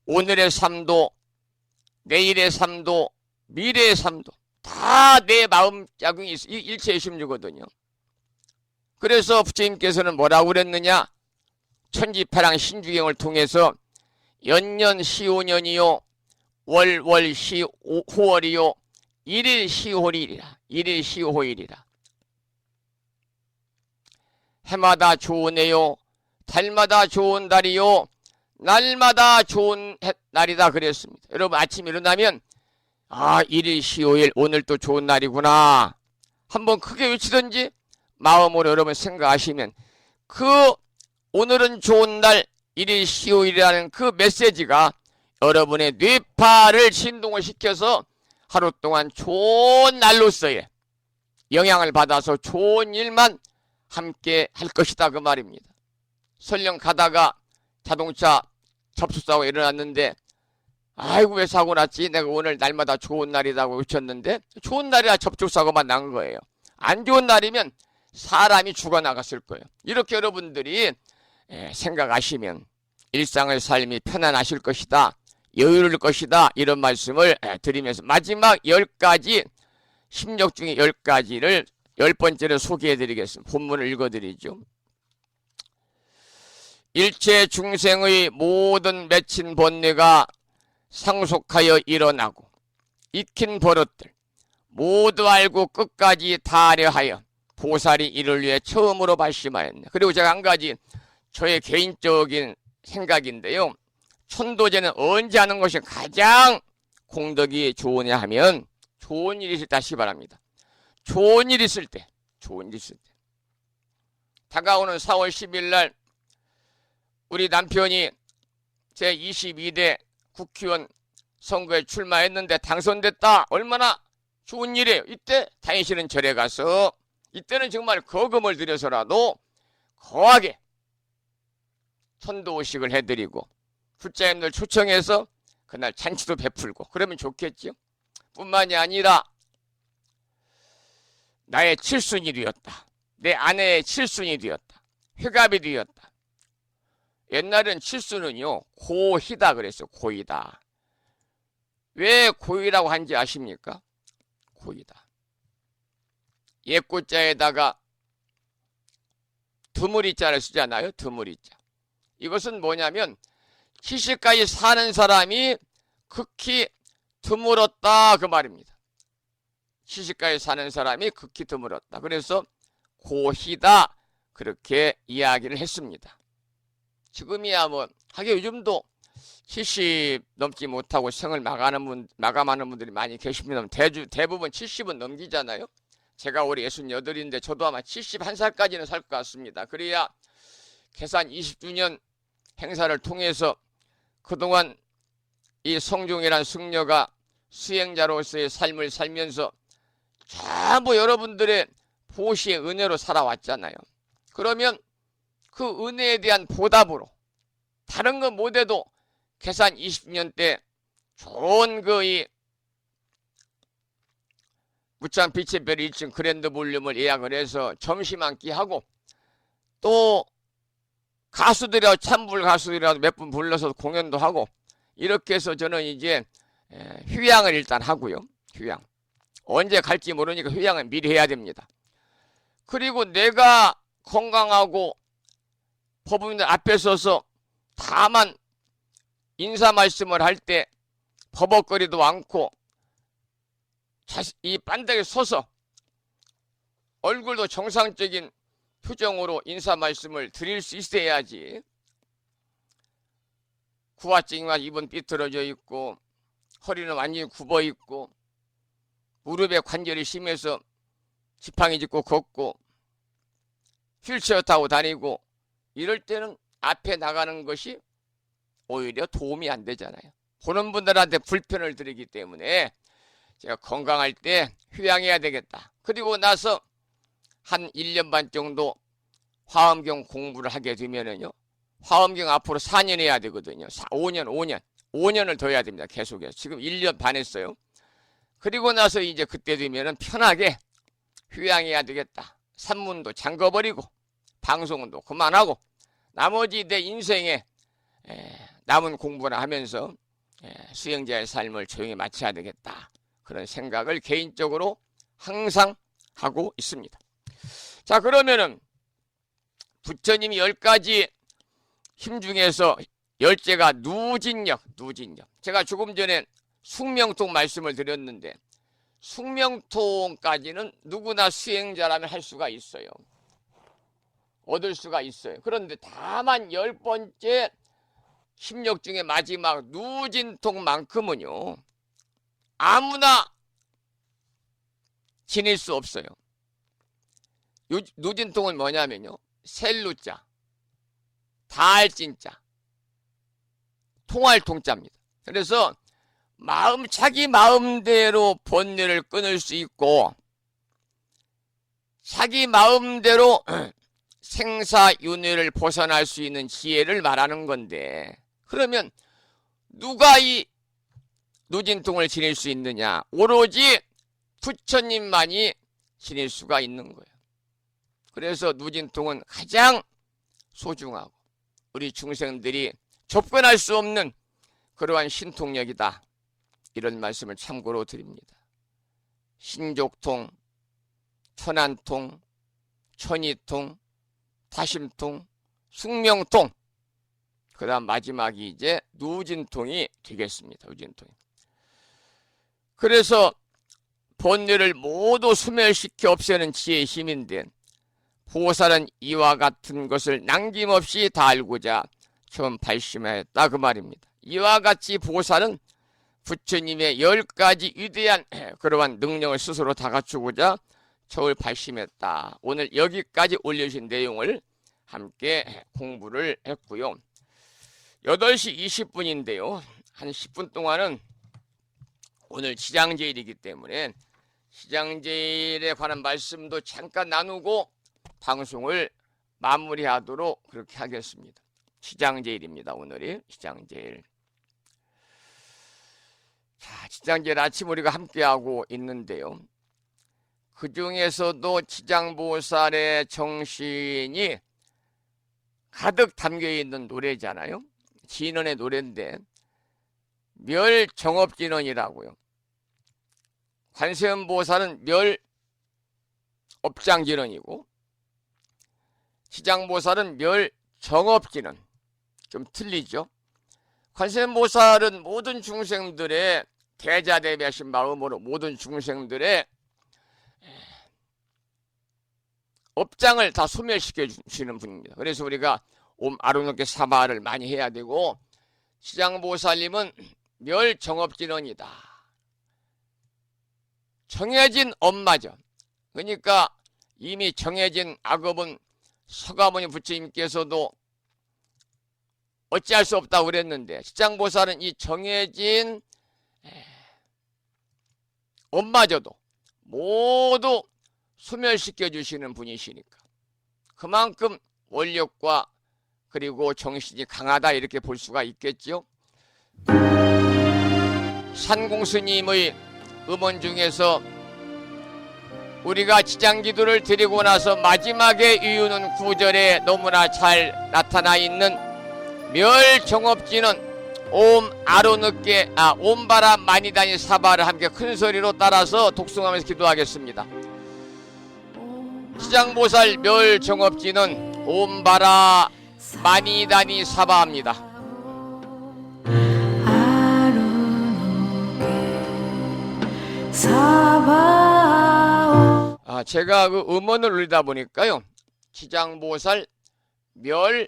오늘의 삶도 내일의 삶도 미래의 삶도 다 내 마음작용이 있어. 일체심류거든요. 그래서 부처님께서는 뭐라고 그랬느냐? 천지파랑 신주경을 통해서 연년 시오년이요, 월월 시호월이요, 일일 시호일이라. 일일 시호일이라. 해마다 좋은 해요, 달마다 좋은 달이요, 날마다 좋은 날이다 그랬습니다. 여러분 아침 일어나면 일일 시호일 오늘 또 좋은 날이구나 한번 크게 외치든지 마음으로 여러분 생각하시면 그 오늘은 좋은 날 일일 시호일이라는 그 메시지가 여러분의 뇌파를 진동을 시켜서 하루 동안 좋은 날로서의 영향을 받아서 좋은 일만 함께 할 것이다 그 말입니다. 설령 가다가 자동차 접촉사고가 일어났는데 아이고 왜 사고 났지? 내가 오늘 날마다 좋은 날이라고 외쳤는데 좋은 날이라 접촉사고만 난 거예요. 안 좋은 날이면 사람이 죽어나갔을 거예요. 이렇게 여러분들이 생각하시면 일상의 삶이 편안하실 것이다, 여유로울 것이다, 이런 말씀을 드리면서 마지막 10가지 심력 중에 10가지를 10번째로 소개해드리겠습니다. 본문을 읽어드리죠. 일체 중생의 모든 맺힌 번뇌가 상속하여 일어나고 익힌 버릇들 모두 알고 끝까지 다하려 보살이 이를 위해 처음으로 발심하였네. 그리고 제가 한 가지 저의 개인적인 생각인데요. 천도제는 언제 하는 것이 가장 공덕이 좋으냐 하면 좋은 일이 있을 때 하시기 바랍니다. 좋은 일 있을 때, 좋은 일 있을 때. 다가오는 4월 10일 날 우리 남편이 제22대 국회의원 선거에 출마했는데 당선됐다. 얼마나 좋은 일이에요. 이때 다니시는 절에 가서 이때는 정말 거금을 들여서라도 거하게 천도의식을 해드리고 불자님들 초청해서 그날 잔치도 베풀고 그러면 좋겠죠. 뿐만이 아니라 나의 칠순이 되었다, 내 아내의 칠순이 되었다, 회갑이 되었다. 옛날엔 칠순은요 고희다 그랬어요. 고희다. 왜 고희라고 한지 아십니까? 고희다. 옛꽃자에다가 드물이자를 쓰잖아요. 드물이자. 이것은 뭐냐면 70까지 사는 사람이 극히 드물었다 그 말입니다. 70까지 사는 사람이 극히 드물었다. 그래서 고희다 그렇게 이야기를 했습니다. 지금이야 뭐 하긴 요즘도 70 넘지 못하고 생을 마감하는 분들이 많이 계십니다. 대부분 70은 넘기잖아요. 제가 올해 68인데 저도 아마 71살까지는 살 것 같습니다. 그래야 계산 20주년 행사를 통해서 그동안 이 성중이란 승려가 수행자로서의 삶을 살면서 전부 여러분들의 보시의 은혜로 살아왔잖아요. 그러면 그 은혜에 대한 보답으로 다른 거 못해도 계산 20년 때 좋은 이 무창 빛의 별 1층 그랜드 볼륨을 예약을 해서 점심 한 끼 하고 또 가수들이라도 찬불 가수들이라도 몇 분 불러서 공연도 하고 이렇게 해서 저는 이제 휴양을 일단 하고요. 휴양. 언제 갈지 모르니까 휴양은 미리 해야 됩니다. 그리고 내가 건강하고 법원들 앞에 서서 다만 인사 말씀을 할 때 버벅거리도 않고 이 반대에 서서 얼굴도 정상적인 표정으로 인사 말씀을 드릴 수 있어야지. 구화증이와 입은 삐뚤어져 있고 허리는 완전히 굽어 있고 무릎에 관절이 심해서 지팡이 짚고 걷고 휠체어 타고 다니고 이럴 때는 앞에 나가는 것이 오히려 도움이 안 되잖아요. 보는 분들한테 불편을 드리기 때문에 제가 건강할 때 휴양해야 되겠다. 그리고 나서 한 1년 반 정도 화엄경 공부를 하게 되면은요. 화엄경 앞으로 4년 해야 되거든요. 5년을 더 해야 됩니다. 계속해서. 지금 1년 반 했어요. 그리고 나서 이제 그때 되면은 편하게 휴양해야 되겠다. 산문도 잠궈버리고 방송도 그만하고 나머지 내 인생에 남은 공부를 하면서 수행자의 삶을 조용히 마쳐야 되겠다. 그런 생각을 개인적으로 항상 하고 있습니다. 자, 그러면은 부처님이 10가지 힘 중에서 10제가 누진력. 제가 조금 전에 숙명통 말씀을 드렸는데 숙명통까지는 누구나 수행자라면 할 수가 있어요. 얻을 수가 있어요. 그런데 다만 10번째 힘력 중에 마지막 누진통만큼은요. 아무나 지닐 수 없어요. 누진통은 뭐냐면요. 셀루자, 다할진자, 통할 통자입니다. 그래서 자기 마음대로 번뇌를 끊을 수 있고 자기 마음대로 생사윤회를 벗어날 수 있는 지혜를 말하는 건데 그러면 누가 이 누진통을 지닐 수 있느냐? 오로지 부처님만이 지닐 수가 있는 거예요. 그래서 누진통은 가장 소중하고 우리 중생들이 접근할 수 없는 그러한 신통력이다. 이런 말씀을 참고로 드립니다. 신족통, 천안통, 천이통, 타심통, 숙명통, 그 다음 마지막이 이제 누진통이 되겠습니다. 누진통이. 그래서 번뇌를 모두 소멸시켜 없애는 지혜의 힘인데 보살은 이와 같은 것을 남김없이 다 알고자 처음 발심하였다 그 말입니다. 이와 같이 보살은 부처님의 10가지 위대한 그러한 능력을 스스로 다 갖추고자 처음 발심했다. 오늘 여기까지 올려주신 내용을 함께 공부를 했고요. 8시 20분인데요. 한 10분 동안은 오늘 시장제일이기 때문에 시장제일에 관한 말씀도 잠깐 나누고 방송을 마무리하도록 그렇게 하겠습니다. 시장제일입니다. 오늘이 시장제일. 자, 시장제일 아침 우리가 함께하고 있는데요. 그 중에서도 지장보살의 정신이 가득 담겨있는 노래잖아요. 진언의 노래인데 멸정업진언이라고요. 관세음보살은 멸업장진언이고 지장보살은 멸정업진언. 좀 틀리죠. 관세음보살은 모든 중생들의 대자대비하신 마음으로 모든 중생들의 업장을 다 소멸시켜 주시는 분입니다. 그래서 우리가 옴 아루노케 사바를 많이 해야 되고 시장보살님은 멸정업진언이다. 정해진 업마저. 그러니까 이미 정해진 악업은 서가모니 부처님께서도 어찌할 수 없다고 그랬는데 지장보살은 이 정해진 엄마저도 모두 소멸시켜 주시는 분이시니까 그만큼 원력과 그리고 정신이 강하다 이렇게 볼 수가 있겠죠. 산공스님의 음원 중에서 우리가 지장기도를 드리고 나서 마지막에 이유는 구절에 너무나 잘 나타나 있는 멸정업지는 옴 아로늦게 옴바라 마니다니 사바를 함께 큰 소리로 따라서 독송하면서 기도하겠습니다. 지장보살 멸정업지는 옴바라 마니다니 사바합니다. 제가 그 음원을 올리다 보니까요 지장보살 멸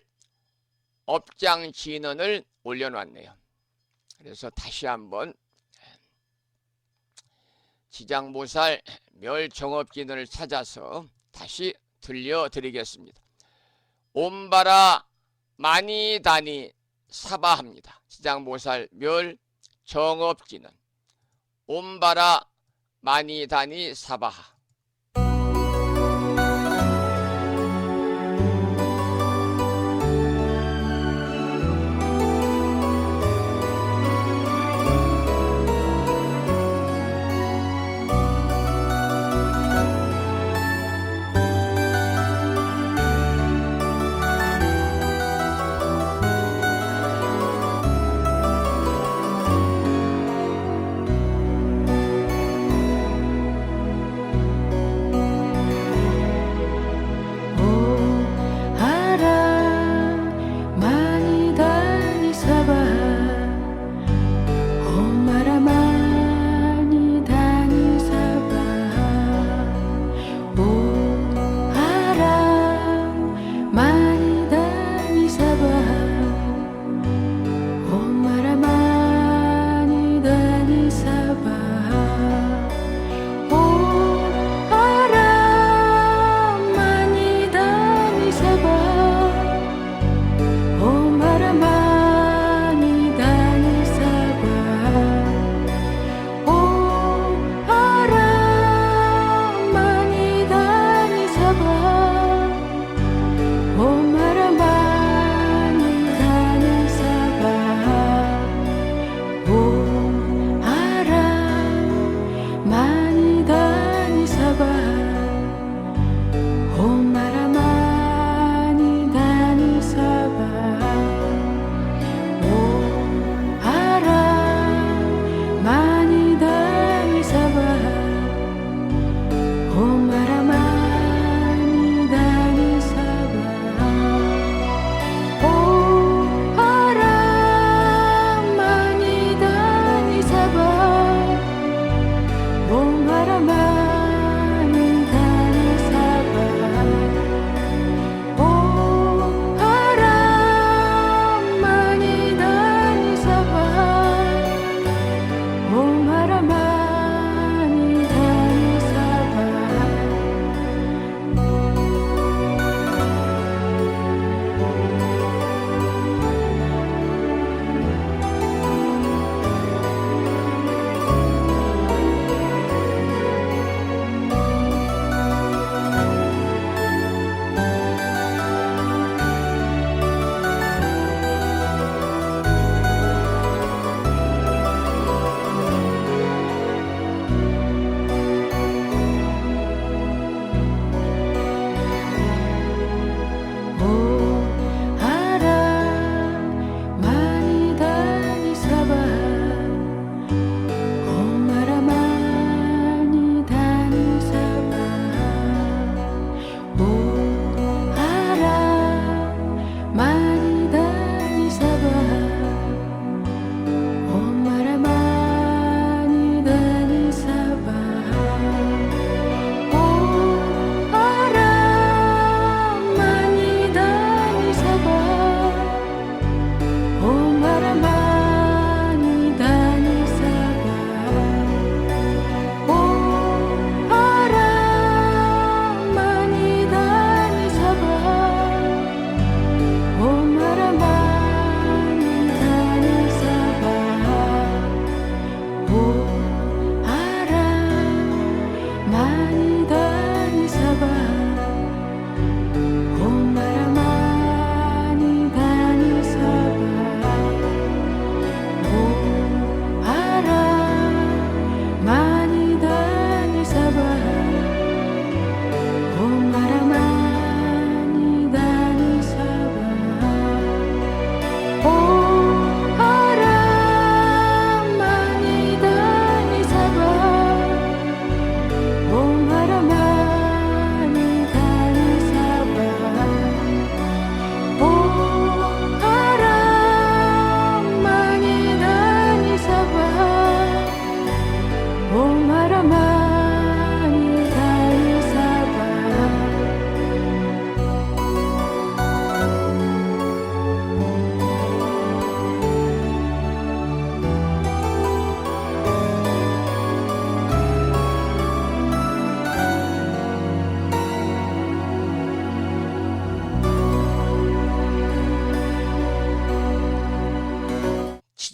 업장진언을 올려놨네요. 그래서 다시 한번 지장보살 멸정업진언을 찾아서 다시 들려드리겠습니다. 옴바라 마니다니 사바합니다. 지장보살 멸정업진언 옴바라 마니다니 사바하.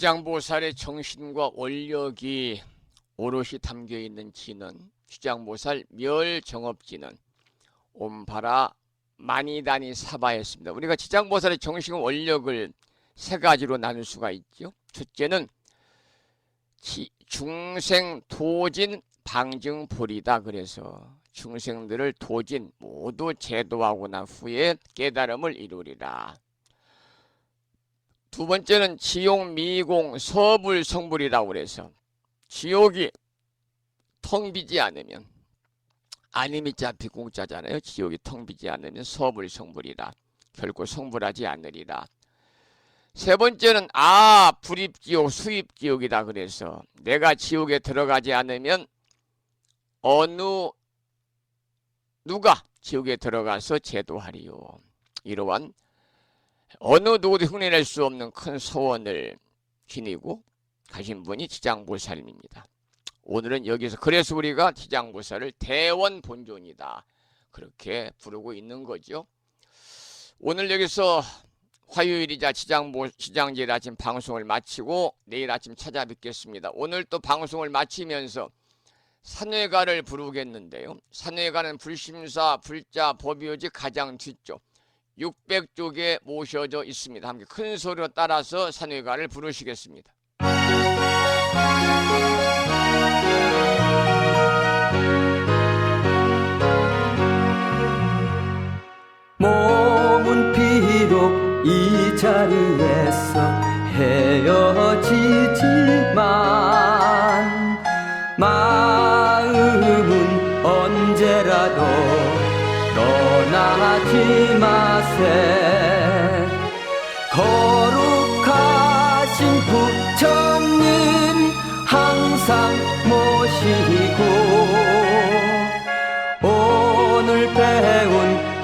지장보살의 정신과 원력이 오롯이 담겨있는 지는 지장보살 멸정업지는 옴바라 마니다니 사바였습니다. 우리가 지장보살의 정신과 원력을 세 가지로 나눌 수가 있죠. 첫째는 중생 도진 방증불이다. 그래서 중생들을 도진 모두 제도하고 난 후에 깨달음을 이루리라. 두 번째는 지옥 미공 서불성불이라고 그래서 지옥이 텅 비지 않으면, 아니미자 비공자잖아요. 지옥이 텅 비지 않으면 서불성불이라, 결코 성불하지 않으리라. 세 번째는 불입지옥 수입지옥이다. 그래서 내가 지옥에 들어가지 않으면 누가 지옥에 들어가서 제도하리요. 이러한 어느 누구도 흉내낼 수 없는 큰 소원을 지니고 가신 분이 지장보살입니다. 오늘은 여기서 그래서 우리가 지장보살을 대원본존이다 그렇게 부르고 있는 거죠. 오늘 여기서 화요일이자 지장제일 아침 방송을 마치고 내일 아침 찾아뵙겠습니다. 오늘 또 방송을 마치면서 산회가를 부르겠는데요. 산회가는 불심사, 불자, 법요지 가장 뒤쪽 600쪽에 모셔져 있습니다. 함께 큰 소리로 따라서 산회가를 부르시겠습니다. 몸은 비록 이 자리에서 헤어지지만 마음은 언제라도 떠나지 마세. 거룩하신 부처님 항상 모시고 오늘 배운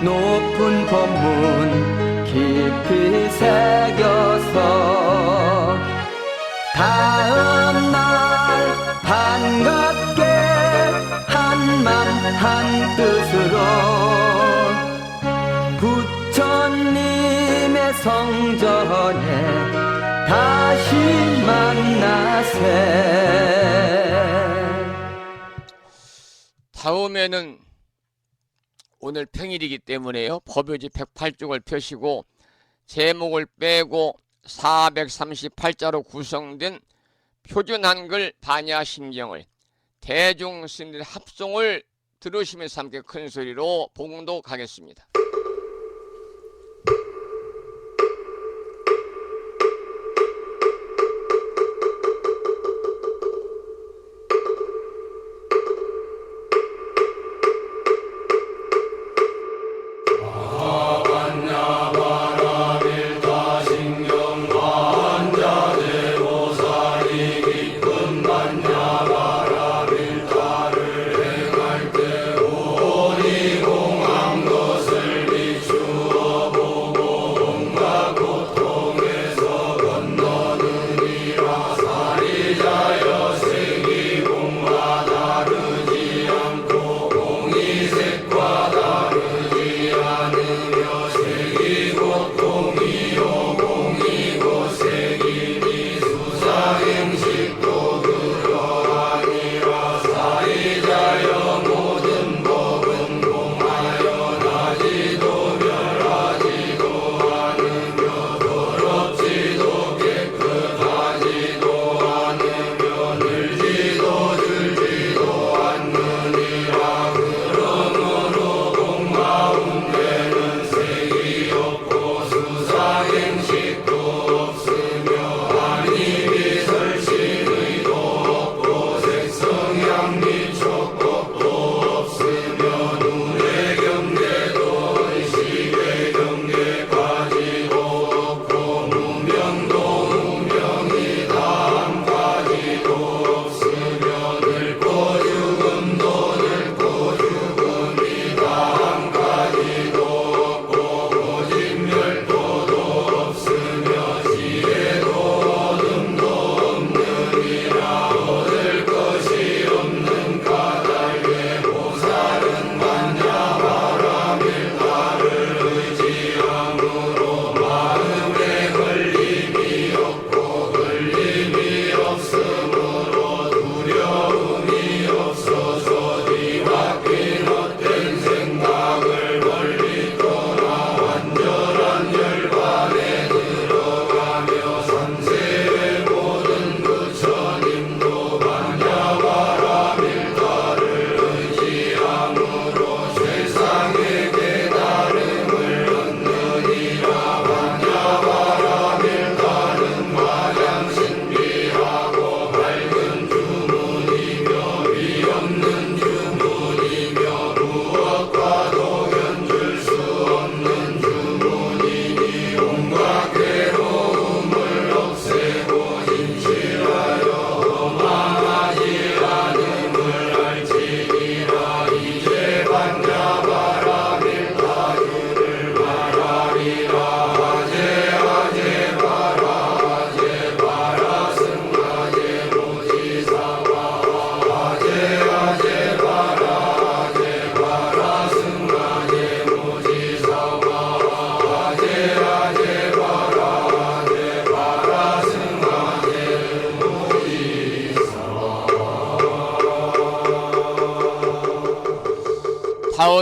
높은 법문 깊이 새겨서 다음날 반갑게 한맘 한뜻으로 부처님의 성전에 다시 만나세. 다음에는 오늘 평일이기 때문에요. 법요지 108쪽을 펴시고 제목을 빼고 438자로 구성된 표준 한글 반야 심경을 대중 스님들 합송을 들으시면서 함께 큰 소리로 봉독하겠습니다. 것을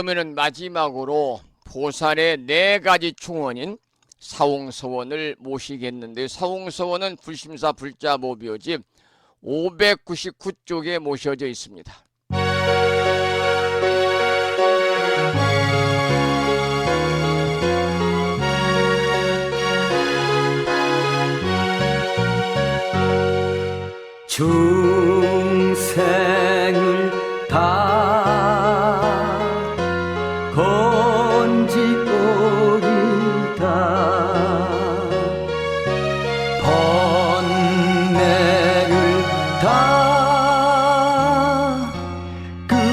그러면은 마지막으로 보살의 4가지 충원인 사홍서원을 모시겠는데, 사홍서원은 불심사 불자보묘집 599쪽에 모셔져 있습니다. 중생을 다 건지오리다 번뇌를 다 끊으오리다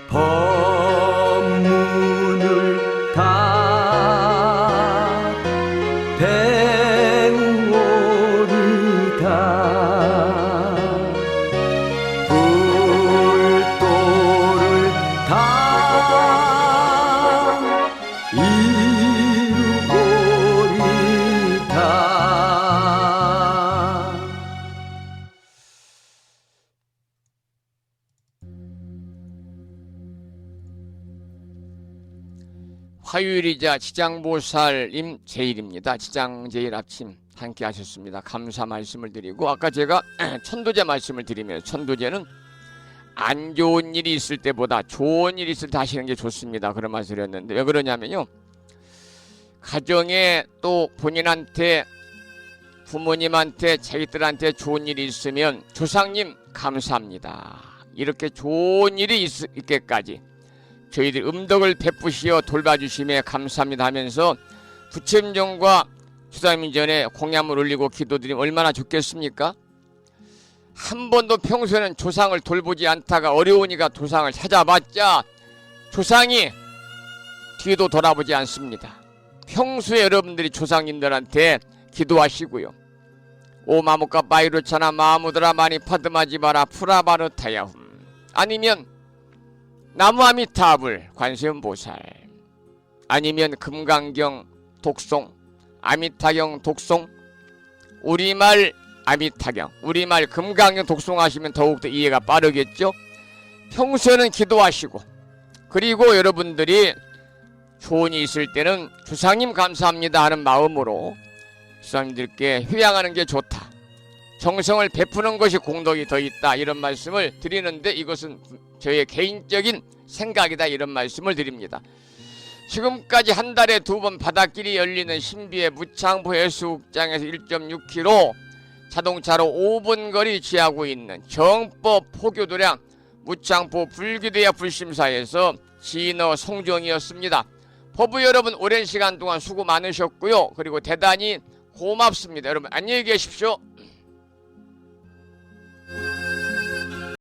법문을 다 배우오리다 불도를 다 이루오리다. 화요일이자 지장보살님 제일입니다. 지장제일 아침 함께 하셨습니다. 감사 말씀을 드리고, 아까 제가 천도제 말씀을 드리면, 천도제는 안 좋은 일이 있을 때보다 좋은 일이 있을 때 하시는 게 좋습니다, 그런 말씀을 드렸는데, 왜 그러냐면요, 가정에 또 본인한테, 부모님한테, 자기들한테 좋은 일이 있으면 조상님 감사합니다, 이렇게 좋은 일이 있게까지 저희들 음덕을 베푸시어 돌봐주심에 감사합니다 하면서 부처님전과 주사님 전에 공양을 올리고 기도드리면 얼마나 좋겠습니까? 한 번도 평소에는 조상을 돌보지 않다가 어려우니까 조상을 찾아봤자 조상이 뒤도 돌아보지 않습니다. 평소에 여러분들이 조상님들한테 기도하시고요. 오 마무카 바이루차나 마무드라 마니 파드마지 마라 프라바르타야훔, 아니면 나무아미타불 관세음보살, 아니면 금강경 독송, 아미타경 독송, 우리말 아미타경, 우리말 금강경 독송하시면 더욱더 이해가 빠르겠죠. 평소에는 기도하시고, 그리고 여러분들이 좋은 일이 있을 때는 주상님 감사합니다 하는 마음으로 주상님들께 휴양하는 게 좋다, 정성을 베푸는 것이 공덕이 더 있다, 이런 말씀을 드리는데, 이것은 저의 개인적인 생각이다, 이런 말씀을 드립니다. 지금까지 한 달에 2번 바닷길이 열리는 신비의 무창포 해수욕장에서 1.6km 자동차로 5분 거리 지하고 있는 정법 포교도량 무창포 불기대야 불심사에서 진어 송정이었습니다. 법부 여러분, 오랜 시간 동안 수고 많으셨고요. 그리고 대단히 고맙습니다. 여러분 안녕히 계십시오.